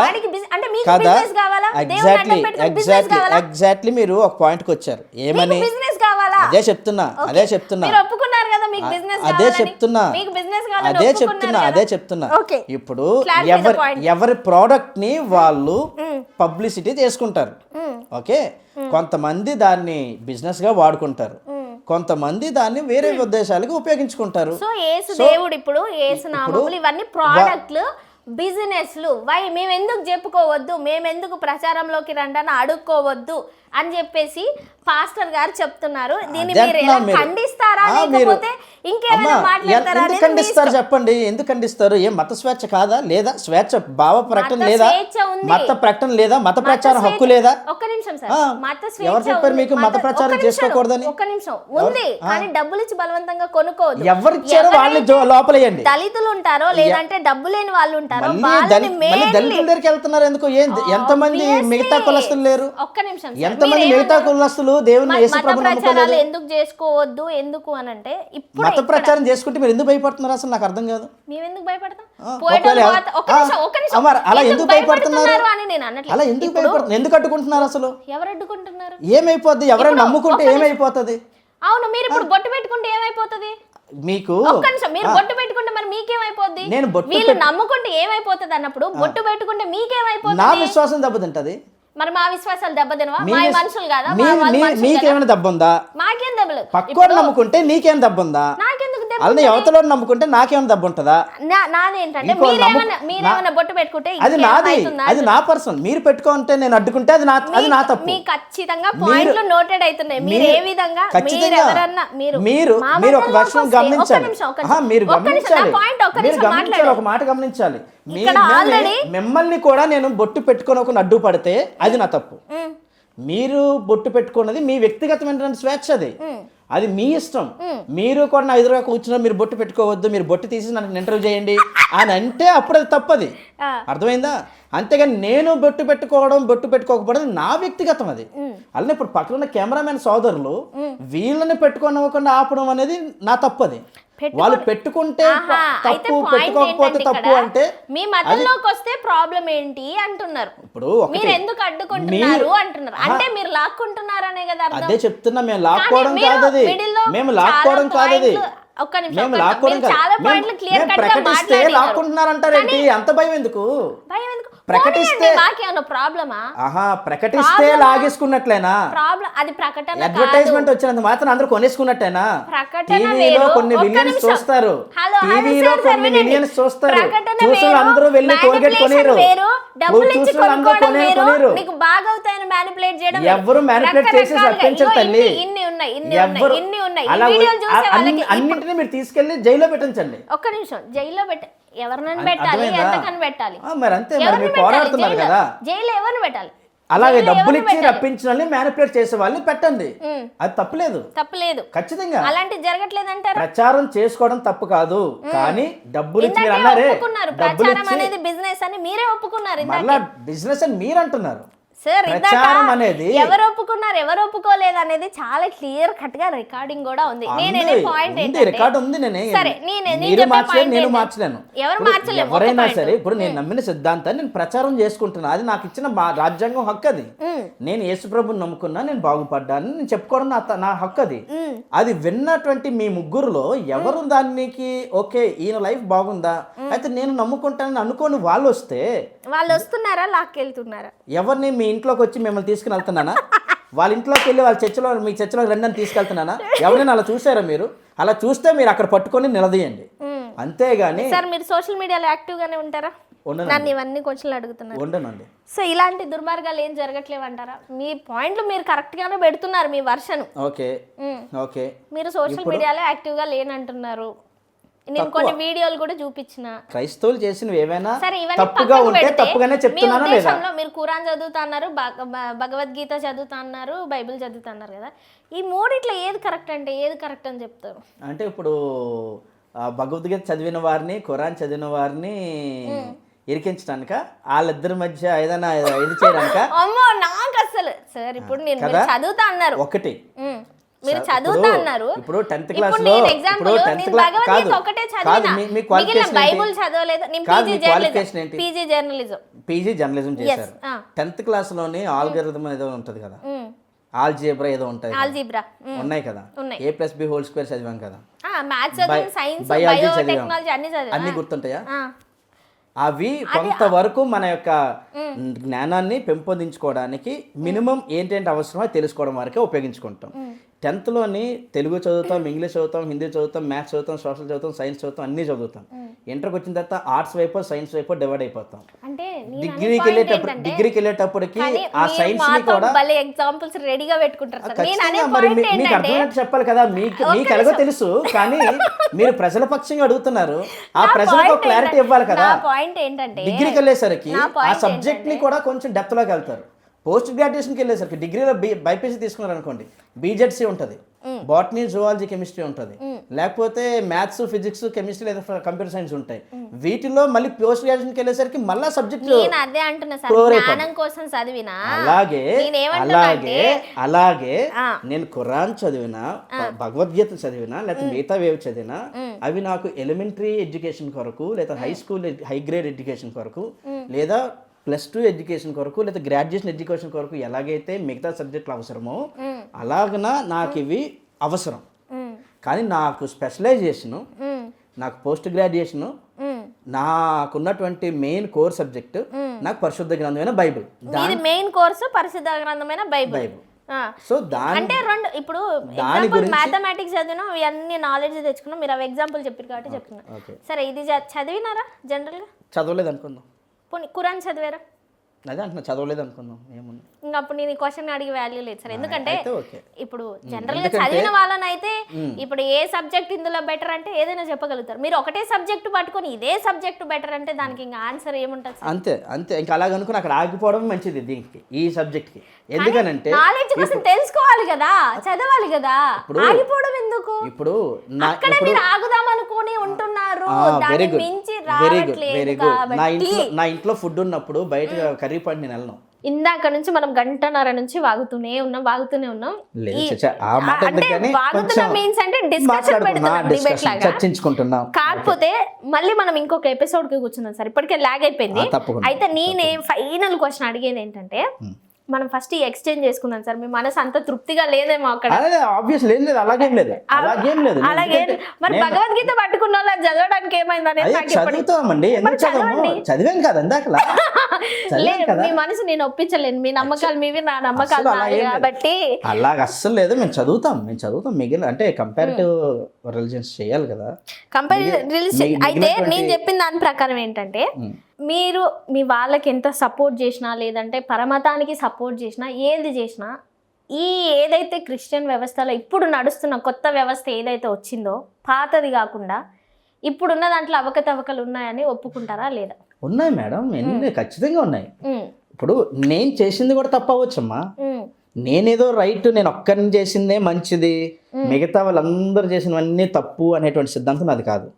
ఎగ్జాక్ట్లీ మీరు ఒక పాయింట్కి వచ్చారు. ఏమని? అదే చెప్తున్నా ఇప్పుడు ఎవరి ప్రోడక్ట్ ని వాళ్ళు పబ్లిసిటీ చేసుకుంటారు. ఓకే, కొంతమంది దాన్ని బిజినెస్ గా వాడుకుంటారు, కొంతమంది దాన్ని వేరే ఉద్దేశాలకు ఉపయోగించుకుంటారు. సో యేసు దేవుడు ఇప్పుడు యేసు నామములు ఇవన్నీ ప్రోడక్ట్లు బిజినెస్లు మేము ఎందుకు చెప్పుకోవద్దు, మేము ఎందుకు ప్రచారంలోకి రండి అని అడుక్కోవద్దు అని చెప్పేసి పాస్టర్ గారు చెప్తున్నారు. దీన్ని మీరు ఎలా ఖండిస్తారా లేకపోతే ఇంకేమైనా మాట్లాడతారా? ఎందుకు ఖండిస్తారు చెప్పండి, ఎందుకు ఖండిస్తారు? ఏ మత స్వేచ్ఛ కాదా? లేదా స్వేచ్ఛ భావ ప్రకటన లేదా? మత ప్రకటన లేదా? మత ప్రచారం హక్కు లేదా? ఒక్క నిమిషం సార్, మత స్వేచ్ఛ ఎవరు చెప్పారు మీకు మత ప్రచారం చేసుకోకూడదని? ఒక్క నిమిషం ఉంది, కానీ డబ్బులు ఇచ్చి బలవంతంగా కొనుక్కోవద్దు. ఎవరు ఇచ్చారో వాళ్ళని లోపలేయండి. దళితులు ఉంటారో లేదంటే డబ్బు లేని వాళ్ళు ఉంటారో దళితుల దగ్గరికి వెళ్తున్నారు ఎందుకు? ఎంతమంది మిగతా కులస్తులు లేరు? ఒక్క నిమిషం, ఎంతమంది మిగతా కులస్తులు దేవుని ప్రచారాలు ఎందుకు చేసుకోవద్దు ఎందుకు అని అంటే ఇప్పుడు మత ప్రచారం చేసుకుంటే మీరు ఎందుకు భయపడుతున్నారు అసలు నాకు అర్థం కాదు. మేము ఎందుకు భయపడతాం? అలా ఎందుకు భయపడుతున్నారు అని నేను అన్నట్లేదు. అలా ఎందుకు భయపడుతున్నారు? ఎందుకు అడ్డుకుంటున్నారు అసలు? ఎవరు అడ్డుకుంటున్నారు? ఏమైపోద్ది? ఎవరైనా నమ్ముకుంటే ఏమైపోతుంది? అవును, మీరు ఇప్పుడు బొట్టు పెట్టుకుంటే ఏమైపోతుంది మీకు? ఒక్క నిమిషం, మీరు బొట్టు పెట్టుకుంటే మరి మీకేమైపోద్ది? వీళ్ళు నమ్ముకుంటే ఏమైపోతుంది అన్నప్పుడు బొట్టు పెట్టుకుంటే మీకేమైపోతుంది? నా విశ్వాసం దెబ్బతింటది. మరి మా విశ్వాసాలు దెబ్బతినవా? మా మనుషులు కాదా? మీకేమైనా దెబ్బుందా? మాకేం దెబ్బలేదు. పక్కోడు నమ్ముకుంటే నీకేం దెబ్బుందా? నాకెందుకు దెబ్బ? అలానే అవతల నమ్ముకుంటే నాకేమైనా దెబ్బ ఉంటుందా? నాదేంటంటే మీరేమైనా బొట్టు పెట్టుకుంటే అది నాది, అది నా పర్సనల్. మీరు పెట్టుకుంటే నేను అడ్డుకుంటే అది నా తప్పు. మీ ఖచ్చితంగా పాయింట్లు నోటెడ్ అవుతున్నాయి. మీరు ఏ విధంగా మీరు ఒక వర్షం గమనించాలి. మీరు గమనించాలి, ఒక మాట గమనించాలి. మిమ్మల్ని కూడా నేను బొట్టు పెట్టుకొని ఒక అడ్డు పడితే అది నా తప్పు. మీరు బొట్టు పెట్టుకున్నది మీ వ్యక్తిగతమైనటువంటి స్వేచ్ఛ, అది మీ ఇష్టం. మీరు కూడా నా ఎదురుగా కూర్చున్నా మీరు బొట్టు పెట్టుకోవద్దు, మీరు బొట్టు తీసి నన్ను ఇంటర్వ్యూ చేయండి అని అంటే అప్పుడు అది తప్పది. అర్థమైందా? అంతేగాని నేను బొట్టు పెట్టుకోవడం బొట్టు పెట్టుకోకపోవడం నా వ్యక్తిగతం అది. అలానే ఇప్పుడు పక్కన ఉన్న కెమెరామెన్ సోదరులు వీళ్ళని పెట్టుకోనివ్వకుండా ఆపడం అనేది నా తప్పది. వాళ్ళు పెట్టుకుంటే తప్పు, పెట్టుకోకపోతే తప్పు అంటే మీ మతంలోకి వస్తే ప్రాబ్లం ఏంటి అంటున్నారు. ఇప్పుడు మీరు ఎందుకు అడ్డుకుంటున్నారు అంటున్నారు, అంటే మీరు లాక్కుంటున్నారనే కదా అర్థం. అదే చెప్తున్నా, మేము లాక్కోవడం కాదు అది, మేము లాక్కోవడం కాదు అది, మేము లాక్కోవడం కాదు. మేము ప్రకటిస్తే లాక్కుంటున్నారంటారేంటి? అంత భయం ఎందుకు? ప్రకటిస్తే ప్రాబ్లమా? ప్రకటిస్తే లాగేసుకున్నట్లేనా? అది ప్రకటన అడ్వర్టైజ్మెంట్ వచ్చినంత మాత్రం అందరూ కొనేసుకున్నట్టేనా? టీవీలో కొన్ని మిలియన్స్ చూస్తారు, టీవీలో కొన్ని మిలియన్స్ చూస్తారు, చూసిన అందరూ వెళ్ళి కోల్గేట్ కొనేరు, చూసిన అందరూ కొనేరు. ఎవరు మ్యానిపులేట్ చేసి రప్పించరు తల్లి. ఎవరు అన్నింటినీ మీరు తీసుకెళ్లి జైల్లో పెట్టించండి. ఒక్క నిమిషం, జైల్లో ఎవరినైనా పెట్టాలి, ఎంతకని పెట్టాలి? మరి అంతే, మరి మీరు పోరాడుతున్నారు కదా. జైల్లో ఎవరిని పెట్టాలి? అలాగే డబ్బులు ఇచ్చి రప్పించిన మ్యానిపులేట్ చేసే వాళ్ళని పెట్టండి, అది తప్పులేదు. ఖచ్చితంగా అలాంటి జరగట్లేదంటారు. ప్రచారం చేసుకోవడం తప్పు కాదు, కానీ డబ్బులు ఇచ్చి మీరు అన్నారే ప్రచారం అనేది బిజినెస్ అని మీరే ఒప్పుకున్నారు. మళ్ళా బిజినెస్ అని మీరు అంటున్నారు. సార్, ప్రచారం అనేది ఎవరు ఒప్పుకున్నారు ఎవరు ఒప్పుకోలేదు అనేది చాలా క్లియర్ కట్ గా రికార్డింగ్ కూడా ఉంది. నేనే పాయింట్ ఏంటంటే రికార్డ్ ఉంది, ఎవరైనా సరే ఇప్పుడు నేను నమ్మిన సిద్ధాంతాన్ని నేను ప్రచారం చేసుకుంటున్నా, అది నాకు ఇచ్చిన రాజ్యాంగం హక్కు. అది నేను యేసుప్రభుని నమ్ముకున్నా, నేను బాగుపడ్డాను నేను చెప్పుకోవడం నా హక్కు. అది విన్నటువంటి మీ ముగ్గురులో ఎవరు దానికి ఓకే ఈయన లైఫ్ బాగుందా, అయితే నేను నమ్ముకుంటానని అనుకోని వాళ్ళు వస్తున్నారా, లాక్కెళ్తున్నారా? ఎవరిని మీ ఇంట్లోకి వచ్చి మిమ్మల్ని తీసుకుని వెళ్తున్నానా? వాళ్ళ ఇంట్లోకి వెళ్ళి వాళ్ళ చర్చలో మీ చర్చలో రెండని తీసుకెళ్తున్నానా? ఎవరైనా అలా చూసారా? మీరు అలా చూస్తే మీరు అక్కడ పట్టుకొని నిలదీయండి, అంతేగాని. సార్, మీరు సోషల్ మీడియాలో యాక్టివ్ గానే ఉంటారా? నన్ను ఇవన్నీ క్వశ్చన్లు అడుగుతున్నారు. ఉండనండి. సో ఇలాంటి దుర్మార్గాలు ఏం జరగట్లేవు అంటారా? మీ పాయింట్లు మీరు కరెక్ట్ గానే పెడుతున్నారు, మీ వర్షన్ ఓకే. మీరు సోషల్ మీడియాలో యాక్టివ్ గా లేనంటున్నారు. నేను కొన్ని వీడియోలు కూడా చూపించిన. క్రైస్తవులు చేసినవి ఏవైనా తప్పుగా ఉంటే తప్పుగానే చెప్తున్నానా లేదా? మీరు ఖురాన్ చదువుతా అన్నారు, భగవద్గీత చదువుతా అన్నారు, బైబిల్ చదువుతా అన్నారు కదా. ఈ మూడిట్లో ఏది కరెక్ట్ అంటే ఏది కరెక్ట్ అని చెప్తారు? అంటే ఇప్పుడు భగవద్గీత చదివిన వారిని, ఖురాన్ చదివిన వారిని ఇరికించడానిక, వాళ్ళిద్దరి మధ్య ఏదైనా ఇది చేయడానిక? అమ్మో, నాకు అసలు సార్ ఇప్పుడు నేను చదువుతా అన్నారు ఒకటి, మీరు చదువుతా అన్నారు. ఇప్పుడు 10th క్లాస్ లో బైబిల్ చదవలేదు, పీజీ జర్నలిజం చేశారు. 10th క్లాస్ లోని ఆల్గరిథం ఏదో ఉంటది కదా, ఆల్జీబ్రా ఏదో ఉంటది, ఉన్నాయి కదా, A+B² చదివాం కదా, బయాలజీ చదివాం, అన్ని గుర్తుంటాయా? అవి కొంతవరకు మన యొక్క జ్ఞానాన్ని పెంపొందించుకోవడానికి మినిమం ఏంటంటే అవసరమో తెలుసుకోవడం వరకే ఉపయోగించుకుంటాం. 10th లోని తెలుగు చదువుతాం, ఇంగ్లీష్ చదువుతాం, హిందీ చదువుతాం, మ్యాథ్స్ చదువుతాం, సోషల్ చదువుతాం, సైన్స్ చదువుతాం, అన్నీ చదువుతాం. ఇంటర్కి వచ్చిన తర్వాత ఆర్ట్స్ వైపు సైన్స్ వైపు డివైడ్ అయిపోతాం. అంటే డిగ్రీకి వెళ్ళేటప్పటికి ఆ సైన్స్ ని కూడా భలే ఎగ్జాంపుల్స్ రెడీగా పెట్టుకుంటారు సార్. నేను అనే ఖచ్చితంగా మరి పాయింట్ మీకు అర్థమైనట్టు చెప్పాలి కదా. మీకు ఎలాగో తెలుసు, కానీ మీరు ప్రజల పక్షంగా అడుగుతున్నారు. ఆ ప్రజలకు క్లారిటీ ఇవ్వాలి కదా. పాయింట్ ఏంటంటే డిగ్రీకి వెళ్ళేసరికి ఆ సబ్జెక్ట్ ని కూడా కొంచెం డెప్త్ లోకి వెళ్తారు. పోస్ట్ గ్రాడ్యుయేషన్కి వెళ్ళేసరికి డిగ్రీలో బైపీసీ తీసుకున్నారు అనుకోండి, బీజెడ్సీ ఉంటుంది, బాటనీ, జువాలజీ, కెమిస్ట్రీ ఉంటుంది, లేకపోతే మ్యాథ్స్, ఫిజిక్స్, కెమిస్ట్రీ లేదా కంప్యూటర్ సైన్స్ ఉంటాయి. వీటిలో మళ్ళీ పోస్ట్ గ్రాడ్యుయేషన్కి వెళ్ళేసరికి మళ్ళీ సబ్జెక్ట్ నేను అదే అంటున్నా సార్, జ్ఞానం కోసం చదివినా. అలాగే నేను ఖురాన్ చదివినా, భగవద్గీత చదివినా, లేకపోతే మిగతా వేవ్ చదివినా, అవి నాకు ఎలిమెంటరీ ఎడ్యుకేషన్ కొరకు, లేదా high school high grade education కొరకు, లేదా +2 ఎడ్యుకేషన్ కొరకు, లేదా గ్రాడ్యుయేషన్ ఎడ్యుకేషన్ కొరకు ఎలాగైతే మిగతా సబ్జెక్టులు అవసరమో అలాగనా నాకు ఇవి అవసరం. కానీ నాకు స్పెషలైజేషను, నాకు పోస్ట్ గ్రాడ్యుయేషను, నాకున్నటువంటి మెయిన్ కోర్ సబ్జెక్టు నాకు పరిశుద్ధ గ్రంథమైన బైబిల్. మెయిన్ కోర్సు పరిశుద్ధ గ్రంథమైన బైబిల్. సో దాని అంటే రెండు ఇప్పుడు ఎగ్జాంపుల్ మ్యాథమెటిక్స్ చదివినా ఇవన్నీ నాలెడ్జ్ తెచ్చుకున్నాం, మీరు అవి ఎగ్జాంపుల్ చెప్పారు కాబట్టి చెప్తున్నా. సరే, ఇది చదివినారా జనరల్గా? చదవలేదు అనుకుందాం. పోనీ ఖురాన్ చదివారా? అదే అంటున్నా, చదవలేదు అనుకుందాం, ఏముంది ఇంకా అప్పుడు నేను ఈ క్వశ్చన్ అడిగి వాల్యూ లేదు సార్. ఎందుకంటే ఇప్పుడు జనరల్ గా చదివిన వాళ్ళని అయితే ఇప్పుడు ఏ సబ్జెక్ట్ ఇందులో బెటర్ అంటే ఏదైనా చెప్పగలుగుతారు. మీరు ఒకటే సబ్జెక్ట్ పట్టుకొని ఇదే సబ్జెక్ట్ బెటర్ అంటే దానికి ఇంకా ఆన్సర్ ఏముంటుంది? అంతే ఇంకా అలాగ అనుకుని అక్కడ ఆగిపోవడం మంచిది దీనికి, ఈ సబ్జెక్ట్ కి. ఎందుకనంటే నాలెడ్జ్ కోసం తెలుసుకోవాలి కదా, చదవాలి కదా, ఆగిపోవడం ఎందుకు? ఇప్పుడు అక్కడే మీరు ఆగుదాం అనుకుని ఉంటున్నారు, దాని మించి రావట్లేదు కాబట్టి. నా ఇంట్లో ఫుడ్ ఉన్నప్పుడు బయట కర్రీ పాయింట్ నేను వెళ్ళను. ఇందాక నుంచి మనం 1.5 గంట నుంచి వాగుతూనే ఉన్నాం. చర్చించుకుంటున్నాం. కాకపోతే మళ్ళీ మనం ఇంకొక ఎపిసోడ్ కి కూర్చున్నాం సార్, ఇప్పటికే లాగ్ అయిపోయింది. అయితే నేనే ఫైనల్ క్వశ్చన్ అడిగేది ఏంటంటే, మనం ఫస్ట్ ఎక్స్చేంజ్ చేసుకుందాం సార్. మీ మనసు అంత తృప్తిగా లేదేమో అక్కడ. అలాగే మరి భగవద్గీత పట్టుకున్న వాళ్ళు చదవడానికి ఏమైంది అనేది చదివాం కదా మీ మనసు నేను ఒప్పించలేను, మీ నమ్మకాలు మీవి, నా నమ్మకాలు కాబట్టి అలాగ అస్సలు లేదు. మేము చదువుతాం మిగిలిన అంటే కంపారిటివ్ రిలీజియన్స్ చేయాలి కదా. అయితే నేను చెప్పిన దాని ప్రకారం ఏంటంటే, మీరు మీ వాళ్ళకి ఎంత సపోర్ట్ చేసినా, లేదంటే పరమతానికి సపోర్ట్ చేసినా, ఏది చేసినా, ఏదైతే క్రిస్టియన్ వ్యవస్థలో ఇప్పుడు నడుస్తున్న కొత్త వ్యవస్థ ఏదైతే వచ్చిందో, పాతది కాకుండా ఇప్పుడున్న దాంట్లో అవకతవకలు ఉన్నాయని ఒప్పుకుంటారా లేదా? ఉన్నాయి మేడం, ఖచ్చితంగా ఉన్నాయి. ఇప్పుడు నేను చేసింది కూడా తప్పవచ్చమ్మా. నేనేదో రైట్, నేను ఒక్కరిని చేసిందే మంచిది, మిగతా వాళ్ళందరూ చేసినవన్నీ తప్పు అనేటువంటి సిద్ధాంతం అది కాదు.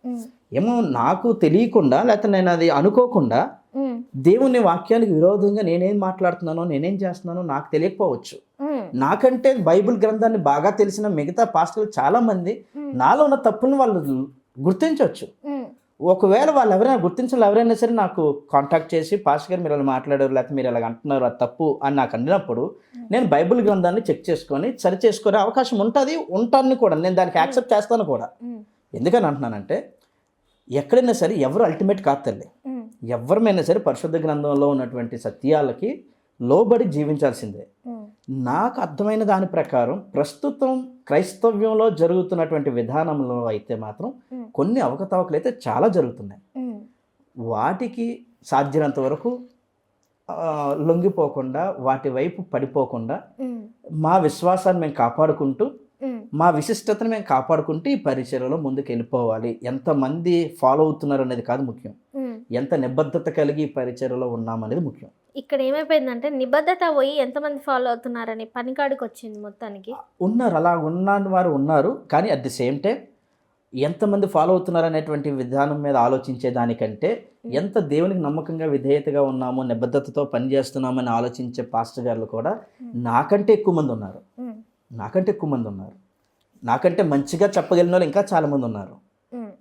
ఏమో నాకు తెలియకుండా, లేకపోతే నేను అది అనుకోకుండా దేవుని వాక్యానికి విరోధంగా నేనేం మాట్లాడుతున్నానో, నేనేం చేస్తున్నానో నాకు తెలియకపోవచ్చు. నాకంటే బైబిల్ గ్రంథాన్ని బాగా తెలిసిన మిగతా పాస్టర్లు చాలా మంది నాలో ఉన్న తప్పులను వాళ్ళు గుర్తించవచ్చు. ఒకవేళ వాళ్ళు ఎవరైనా గుర్తించాలి, ఎవరైనా సరే నాకు కాంటాక్ట్ చేసి, పాస్టర్ గారు మీరు అలా మాట్లాడారు, లేకపోతే మీరు అలాగ అంటున్నారు, అది తప్పు అని నాకు అన్నప్పుడు నేను బైబిల్ గ్రంథాన్ని చెక్ చేసుకొని సరి చేసుకునే అవకాశం ఉంటాను కూడా. నేను దానికి యాక్సెప్ట్ చేస్తాను కూడా. ఎందుకని అంటున్నానంటే, ఎక్కడైనా సరే ఎవరు అల్టిమేట్ కాదు తల్లి. ఎవరిమైనా సరే పరిశుద్ధ గ్రంథంలో ఉన్నటువంటి సత్యాలకి లోబడి జీవించాల్సిందే. నాకు అర్థమైన దాని ప్రకారం ప్రస్తుతం క్రైస్తవ్యంలో జరుగుతున్నటువంటి విధానంలో అయితే మాత్రం కొన్ని అవకతవకలు అయితే చాలా జరుగుతున్నాయి. వాటికి సాధ్యమైనంత వరకు లొంగిపోకుండా, వాటి వైపు పడిపోకుండా మా విశ్వాసాన్ని మేము కాపాడుకుంటూ, మా విశిష్టతను మేము కాపాడుకుంటూ ఈ పరిచర్యలో ముందుకు వెళ్ళిపోవాలి. ఎంతమంది ఫాలో అవుతున్నారు అనేది కాదు ముఖ్యం, ఎంత నిబద్ధత కలిగి ఈ పరిచర్యలో ఉన్నామనేది ముఖ్యం. ఇక్కడ ఏమైపోయిందంటే, నిబద్ధత పోయి ఎంతమంది ఫాలో అవుతున్నారని పనికాడికి వచ్చింది మొత్తానికి. ఉన్నారు, అలా ఉన్న వారు ఉన్నారు. కానీ అట్ ది సేమ్ టైం ఎంతమంది ఫాలో అవుతున్నారు అనేటువంటి విధానం మీద ఆలోచించే దానికంటే, ఎంత దేవునికి నమ్మకంగా విధేయతగా ఉన్నామో, నిబద్ధతతో పనిచేస్తున్నామని ఆలోచించే పాస్టర్ గారు కూడా నాకంటే ఎక్కువ మంది ఉన్నారు. నాకంటే మంచిగా చెప్పగలిగిన వాళ్ళు ఇంకా చాలామంది ఉన్నారు.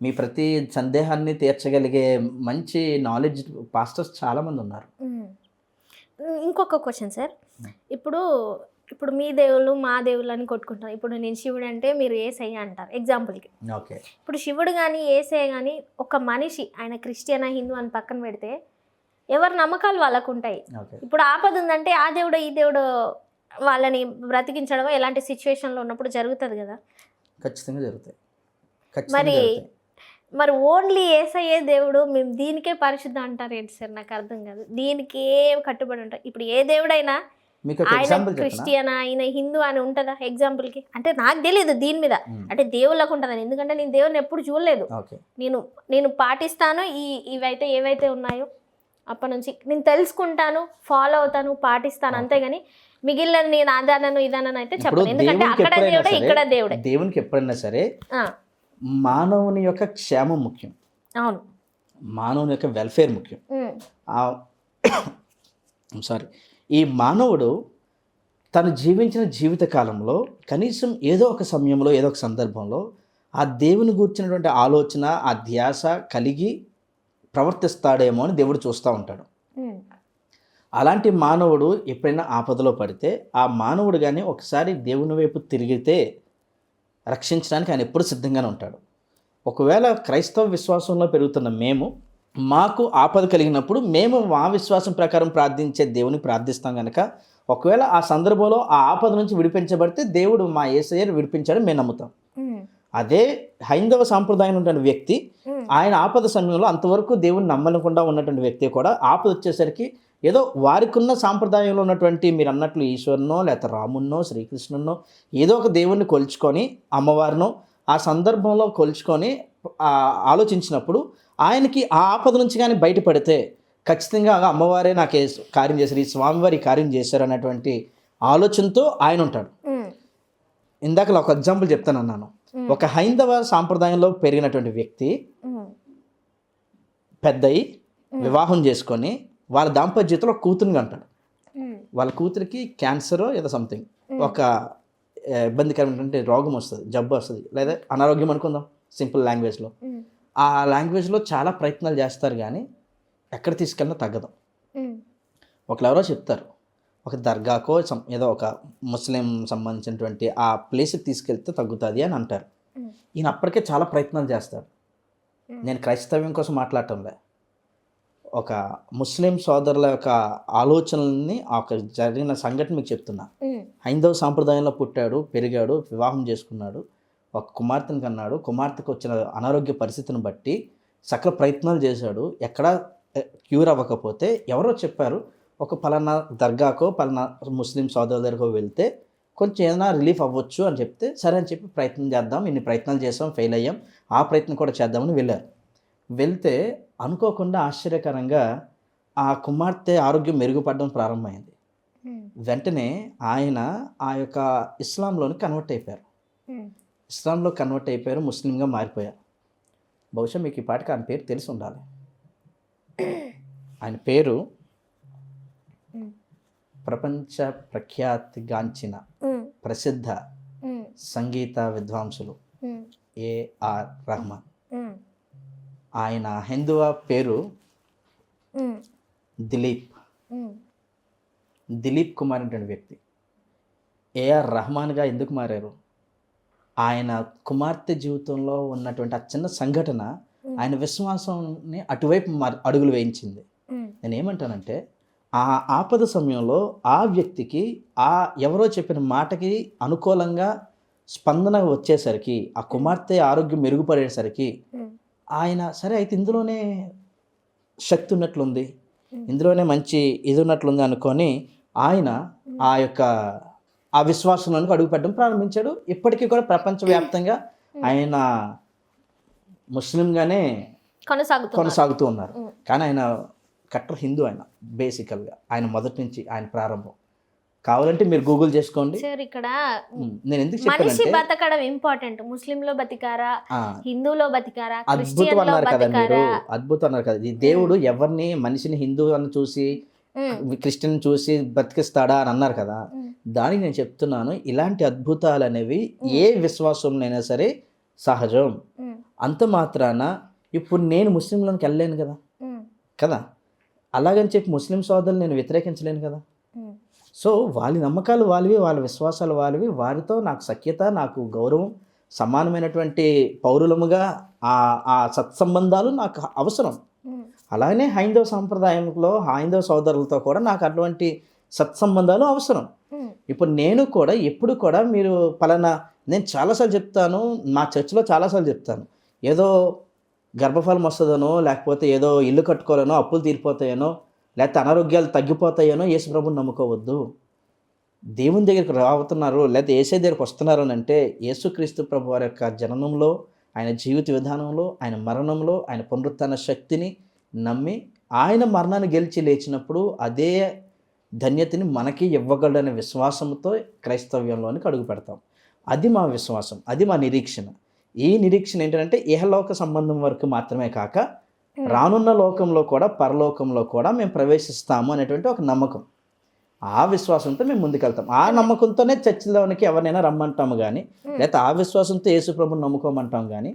మీ ప్రతి సందేహాన్ని తీర్చగలిగే మంచి నాలెడ్జ్ పాస్టర్స్ చాలామంది ఉన్నారు. ఇంకొక క్వశ్చన్ సార్, ఇప్పుడు మీ దేవుళ్ళు మా దేవుళ్ళు అని కొట్టుకుంటాం. ఇప్పుడు నేను శివుడు అంటే మీరు ఏసయ్య అంటారు ఎగ్జాంపుల్కి. ఓకే, ఇప్పుడు శివుడు కానీ ఏసయ్య కానీ ఒక మనిషి, ఆయన క్రిస్టియనా హిందూ అని పక్కన పెడితే ఎవరి నమ్మకాలు వాళ్ళకు ఉంటాయి. ఇప్పుడు ఆపద ఉందంటే ఆ దేవుడు ఈ దేవుడు వాళ్ళని బ్రతికించడం ఎలాంటి సిచ్యువేషన్లో ఉన్నప్పుడు జరుగుతుంది కదా. ఖచ్చితంగా జరుగుతాయి. మరి ఓన్లీ యేసయ్యే దేవుడు, మేము దీనికే పరిశుద్ధ అంటారు ఏంటి సార్? నాకు అర్థం కాదు. దీనికి ఏం కట్టుబడి ఉంటారు? ఇప్పుడు ఏ దేవుడైనా మీకు ఒక ఆయన ఎగ్జాంపుల్ చెప్పనా? క్రిస్టియన్, ఆయన హిందూ అని ఉంటుందా ఎగ్జాంపుల్కి? అంటే నాకు తెలియదు దీని మీద, అంటే దేవుళ్ళకు ఉంటుందని, ఎందుకంటే నేను దేవుని ఎప్పుడు చూడలేదు. ఓకే, నేను పాటిస్తాను ఇవైతే ఏవైతే ఉన్నాయో అప్పటి నుంచి నేను తెలుసుకుంటాను, ఫాలో అవుతాను, పాటిస్తాను, అంతేగాని మిగిలినది నేను అదానను ఇదానని అయితే ఇప్పుడు చెప్పను. ఎందుకంటే దేవునికి అక్కడ ఎప్పుడైనా దేవుడే, సరే, ఇక్కడ దేవుడే. దేవునికి ఎప్పుడైనా సరే ఆ, మానవుని యొక్క క్షేమం ముఖ్యం, అవును. మానవుని యొక్క వెల్ఫేర్ ముఖ్యం. సారీ, ఈ మానవుడు తను జీవించిన జీవిత కాలంలో కనీసం ఏదో ఒక సమయంలో, ఏదో ఒక సందర్భంలో ఆ దేవుని గూర్చినటువంటి ఆలోచన, ఆ ధ్యాస కలిగి ప్రవర్తిస్తాడేమో అని దేవుడు చూస్తూ ఉంటాడు. అలాంటి మానవుడు ఎప్పుడైనా ఆపదలో పడితే ఆ మానవుడు కానీ ఒకసారి దేవుని వైపు తిరిగితే రక్షించడానికి ఆయన ఎప్పుడు సిద్ధంగానే ఉంటాడు. ఒకవేళ క్రైస్తవ విశ్వాసంలో పెరుగుతున్న మేము, మాకు ఆపద కలిగినప్పుడు మేము మా విశ్వాసం ప్రకారం ప్రార్థించే దేవుని ప్రార్థిస్తాం కనుక ఒకవేళ ఆ సందర్భంలో ఆ ఆపద నుంచి విడిపించబడితే దేవుడు మా యేసయ్యను విడిపించాడని మేము నమ్ముతాం. అదే హైందవ సాంప్రదాయం ఉన్నటువంటి వ్యక్తి, ఆయన ఆపద సమయంలో అంతవరకు దేవుని నమ్మకుండా ఉన్నటువంటి వ్యక్తి కూడా ఆపద వచ్చేసరికి ఏదో వారికి ఉన్న సాంప్రదాయంలో ఉన్నటువంటి మీరు అన్నట్లు ఈశ్వరునో లేకపోతే రామున్నో శ్రీకృష్ణున్నో ఏదో ఒక దేవుణ్ణి కొలుచుకొని, అమ్మవారినో ఆ సందర్భంలో కొలుచుకొని ఆలోచించినప్పుడు ఆయనకి ఆ ఆపద నుంచి కానీ బయటపడితే ఖచ్చితంగా అమ్మవారే నాకు కార్యం చేశారు, ఈ స్వామివారి కార్యం చేశారు అన్నటువంటి ఆలోచనతో ఆయన ఉంటాడు. ఇందాక ఒక ఎగ్జాంపుల్ చెప్తాను అన్నాను. ఒక హైందవ సాంప్రదాయంలో పెరిగినటువంటి వ్యక్తి పెద్దయి వివాహం చేసుకొని వాళ్ళ దాంపత్య జీవితంలో కూతురుని అంటాడు. వాళ్ళ కూతురికి క్యాన్సర్ ఏదో సంథింగ్ ఒక ఇబ్బందికరమైనటువంటి రోగం వస్తుంది, జబ్బు వస్తుంది, లేదా అనారోగ్యం అనుకుందాం సింపుల్ లాంగ్వేజ్లో. ఆ లాంగ్వేజ్లో చాలా ప్రయత్నాలు చేస్తారు కానీ ఎక్కడ తీసుకెళ్ళినా తగ్గదు. ఒకళ్ళెవరో చెప్తారు ఒక దర్గాకో ఏదో ఒక ముస్లిం సంబంధించినటువంటి ఆ ప్లేస్కి తీసుకెళ్తే తగ్గుతుంది అని అంటారు. ఈయన అప్పటికే చాలా ప్రయత్నాలు చేస్తాడు. నేను క్రైస్తవ్యం కోసం మాట్లాడటంలే, ఒక ముస్లిం సోదరుల యొక్క ఆలోచనల్ని ఒక జరిగిన సంఘటన మీకు చెప్తున్నా. హైందవ సాంప్రదాయంలో పుట్టాడు, పెరిగాడు, వివాహం చేసుకున్నాడు, ఒక కుమార్తెను కన్నాడు. కుమార్తెకు వచ్చిన అనారోగ్య పరిస్థితిని బట్టి సకల ప్రయత్నాలు చేశాడు. ఎక్కడా క్యూర్ అవ్వకపోతే ఎవరో చెప్పారు ఒక పలానా దర్గాకో పలానా ముస్లిం సోదరుల దగ్గరకో వెళ్తే కొంచెం ఏదైనా రిలీఫ్ అవ్వచ్చు అని చెప్తే సరే అని చెప్పి ప్రయత్నం చేద్దాం, ఇన్ని ప్రయత్నాలు చేసాం, ఫెయిల్ అయ్యాం, ఆ ప్రయత్నం కూడా చేద్దామని వెళ్ళారు. వెళ్తే అనుకోకుండా ఆశ్చర్యకరంగా ఆ కుమార్తె ఆరోగ్యం మెరుగుపడడం ప్రారంభమైంది. వెంటనే ఆయన ఆ యొక్క ఇస్లాంలోని కన్వర్ట్ అయిపోయారు. ఇస్లాంలో కన్వర్ట్ అయిపోయారు, ముస్లింగా మారిపోయారు. బహుశా మీకు ఈ పాటికి ఆయన పేరు తెలిసి ఉండాలి. ఆయన పేరు ప్రపంచ ప్రఖ్యాతిగాంచిన ప్రసిద్ధ సంగీత విద్వాంసులు ఏఆర్ రెహమాన్. ఆయన హిందువ పేరు దిలీప్ కుమార్ అనేటువంటి వ్యక్తి. ఏఆర్ రెహమాన్గా ఎందుకు మారారు? ఆయన కుమార్తె జీవితంలో ఉన్నటువంటి ఆ చిన్న సంఘటన ఆయన విశ్వాసాన్ని అటువైపు అడుగులు వేయించింది. నేను ఏమంటానంటే ఆ ఆపద సమయంలో ఆ వ్యక్తికి ఆ ఎవరో చెప్పిన మాటకి అనుకూలంగా స్పందన వచ్చేసరికి, ఆ కుమార్తె ఆరోగ్యం మెరుగుపడేసరికి ఆయన సరే అయితే ఇందులోనే శక్తి ఉన్నట్లుంది, ఇందులోనే మంచి ఇది ఉన్నట్లుంది అనుకొని ఆయన ఆ యొక్క ఆ విశ్వాసంలోనికి అడుగుపెట్టడం ప్రారంభించాడు. ఇప్పటికీ కూడా ప్రపంచవ్యాప్తంగా ఆయన ముస్లింగానే కొనసాగుతూ ఉన్నారు. కానీ ఆయన కట్టర్ హిందూ. ఆయన బేసికల్గా ఆయన మొదటి నుంచి ఆయన ప్రారంభం. కావాలంటే మీరు గూగుల్ చేసుకోండి. సార్ ఇక్కడ నేను ఎందుకు మనిషి బతకడం ఇంపార్టెంట్. ముస్లింలో బతికారా, హిందూలో బతికారా, అద్భుతం అన్నారు కదా మీరు, అద్భుతం అన్నారు కదా. ఈ దేవుడు ఎవరిని మనిషిని హిందూ అని చూసి క్రిస్టియన్ చూసి బతికిస్తాడా అని అన్నారు కదా. దానికి నేను చెప్తున్నాను, ఇలాంటి అద్భుతాలు అనేవి ఏ విశ్వాసంలోనైనా సరే సహజం. అంత మాత్రాన ఇప్పుడు నేను ముస్లింలోకి వెళ్ళలేను కదా, అలాగని చెప్పి ముస్లిం సోదరులు నేను వ్యతిరేకించలేను కదా. సో వాళ్ళ నమ్మకాలు వాళ్ళవి, వాళ్ళ విశ్వాసాలు వాళ్ళవి, వారితో నాకు సఖ్యత, నాకు గౌరవం, సమానమైనటువంటి పౌరులముగా ఆ సత్సంబంధాలు నాకు అవసరం. అలానే హైందవ సాంప్రదాయంలో హైందవ సోదరులతో కూడా నాకు అటువంటి సత్సంబంధాలు అవసరం. ఇప్పుడు నేను కూడా ఎప్పుడు కూడా మీరు పలానా, నేను చాలాసార్లు చెప్తాను, మా చర్చిలో చాలాసార్లు చెప్తాను, ఏదో గర్భఫలం వస్తుందనో, లేకపోతే ఏదో ఇల్లు కట్టుకోవాలనో, అప్పులు తీరిపోతాయనో, లేకపోతే అనారోగ్యాలు తగ్గిపోతాయనో యేసుప్రభుని నమ్ముకోవద్దు. దేవుని దగ్గరికి రావుతున్నారు, లేకపోతే యేసయ్య దగ్గరికి వస్తున్నారు అని అంటే యేసుక్రీస్తు ప్రభు వారి యొక్క జననంలో, ఆయన జీవిత విధానంలో, ఆయన మరణంలో, ఆయన పునరుత్థాన శక్తిని నమ్మి ఆయన మరణాన్ని గెలిచి లేచినప్పుడు అదే ధన్యతని మనకి ఇవ్వగలడనే విశ్వాసంతో క్రైస్తవ్యంలోనికి అడుగు పెడతాం. అది మా విశ్వాసం, అది మా నిరీక్షణ. ఈ నిరీక్షణ ఏంటంటే ఇహలోక సంబంధం వరకు మాత్రమే కాక రానున్న లోకంలో కూడా, పరలోకంలో కూడా మేము ప్రవేశిస్తాము అనేటువంటి ఒక నమ్మకం. ఆ విశ్వాసంతో మేము ముందుకెళ్తాం. ఆ నమ్మకంతోనే చర్చిలోనికి ఎవరినైనా రమ్మంటాము కానీ, లేకపోతే ఆ విశ్వాసంతో యేసుప్రభుని నమ్ముకోమంటాం కానీ,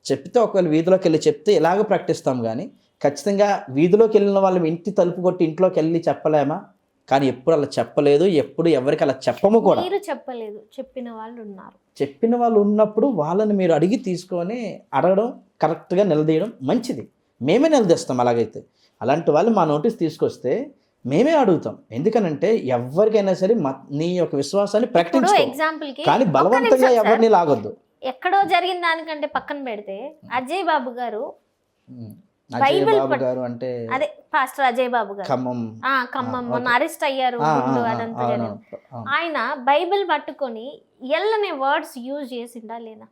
చెప్తే ఒకవేళ వీధిలోకి వెళ్ళి చెప్తే ఇలాగ ప్రకటిస్తాం కానీ, ఖచ్చితంగా వీధిలోకి వెళ్ళిన వాళ్ళు ఇంటి తలుపు కొట్టి ఇంట్లోకి వెళ్ళి చెప్పలేమా? కానీ ఎప్పుడు అలా చెప్పలేదు, ఎప్పుడు ఎవరికి అలా చెప్పము కూడా. మీరు చెప్పలేదు, చెప్పిన వాళ్ళు ఉన్నారు. చెప్పిన వాళ్ళు ఉన్నప్పుడు వాళ్ళని మీరు అడిగి తీసుకొని అడగడం, కరెక్ట్గా నిలదీయడం మంచిది. మేమే నిలదీస్తాం. అలాగైతే అలాంటి వాళ్ళు మా నోటీస్ తీసుకొస్తే మేమే అడుగుతాం. ఎందుకనంటే ఎవరికైనా సరే నీ యొక్క విశ్వాసాన్ని ప్రకటించు, ఎగ్జాంపుల్కి కానీ బలవంతంగా ఎవరిని లాగొద్దు. ఎక్కడో జరిగిన దానికంటే పక్కన పెడితే అజయ్ బాబు గారు, అజయ్ బాబు గారు అంటే అదే పాస్టర్ అజయ్ బాబు గారు, ఖమ్మం మొన్న అరెస్ట్ అయ్యారు, అదంతా జరిగింది. ఆయన బైబిల్ పట్టుకొని ఎల్లనే వర్డ్స్ యూజ్ చేసిండా లేదా?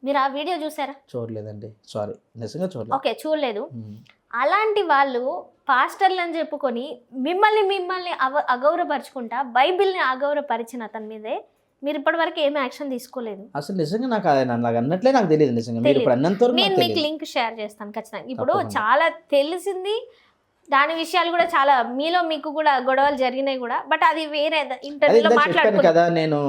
మీరు ఆ వీడియో చూసారా? చూడలేదండి, సారీ, నిజంగా చూడలేదు. ఓకే, చూడలేదు. అలాంటి వాళ్ళు పాస్టర్లు అని చెప్పుకొని మిమ్మల్ని అగౌరవపరుచుకుంటా బైబిల్ని అగౌరవపరిచిన అతని మీదే మీరు ఇప్పటివరకు ఏమీ యాక్షన్ తీసుకోలేదు. అసలు నిజంగా నాకు అన్నట్లే నాకు తెలియదు. నిజంగా మీరు ఇప్పుడు అన్నంత నేను మీకు లింక్ షేర్ చేస్తాను ఖచ్చితంగా. ఇప్పుడు చాలా తెలిసింది, దాని విషయాలు కూడా చాలా మీలో మీకు కూడా గొడవలు జరిగినాయి కూడా, బట్ అది వేరే ఇంటర్వ్యూలో మాట్లాడుకున్నాను కదా. నేను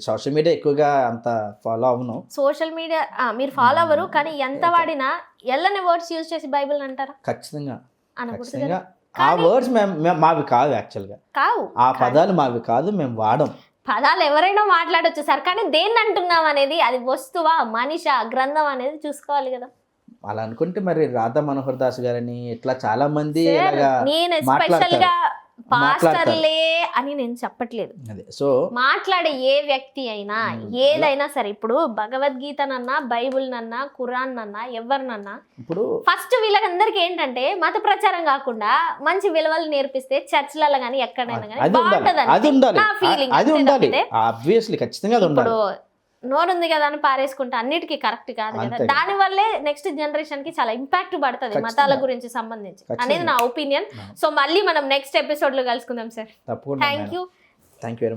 సోషల్ మీడియా ఎక్కువగా అంత ఫాలో అవును. సోషల్ మీడియా మీరు ఫాలో అవ్వరు, కానీ ఎంత వాడినా ఎల్లనే వర్డ్స్ యూజ్ చేసి బైబిల్ అంటారా? ఖచ్చితంగా అనకూడదు. ఆ వర్డ్స్ మావి కాదు, యాక్చువల్గా కావు, ఆ పదాలు మావి కాదు, మేము వాడం. పదాలు ఎవరైనా మాట్లాడొచ్చు సార్, కానీ దేన్ని అంటున్నాం అనేది, అది వస్తువా మనిషా గ్రంథం అనేది చూసుకోవాలి కదా. అలా అనుకుంటే మరి రాధా మనోహర్ దాస్ గారని ఇట్లా చాలా మంది నేను స్పెషల్ గా పాస్టర్లే అని నేను చెప్పట్లేదు. సో మాట్లాడే ఏ వ్యక్తి అయినా ఏదైనా సరే, ఇప్పుడు భగవద్గీతనన్నా, బైబుల్ నన్నా, ఖురాన్ నన్నా, ఎవరినన్నా ఇప్పుడు ఫస్ట్ వీళ్ళకందరికి ఏంటంటే మత ప్రచారం కాకుండా మంచి విలువలు నేర్పిస్తే చర్చిలలో కానీ ఎక్కడైనా కానీ బాగుంటది నా ఫీలింగ్. ఇప్పుడు నోరుంది కదా అని పారేసుకుంటే అన్నిటికీ కరెక్ట్ కాదు కదా. దాని వల్లే నెక్స్ట్ జనరేషన్ కి చాలా ఇంపాక్ట్ పడుతుంది మతాల గురించి సంబంధించి అనేది నా ఒపీనియన్. సో మళ్ళీ మనం నెక్స్ట్ ఎపిసోడ్ లో కలుసుకుందాం సార్. Thank you.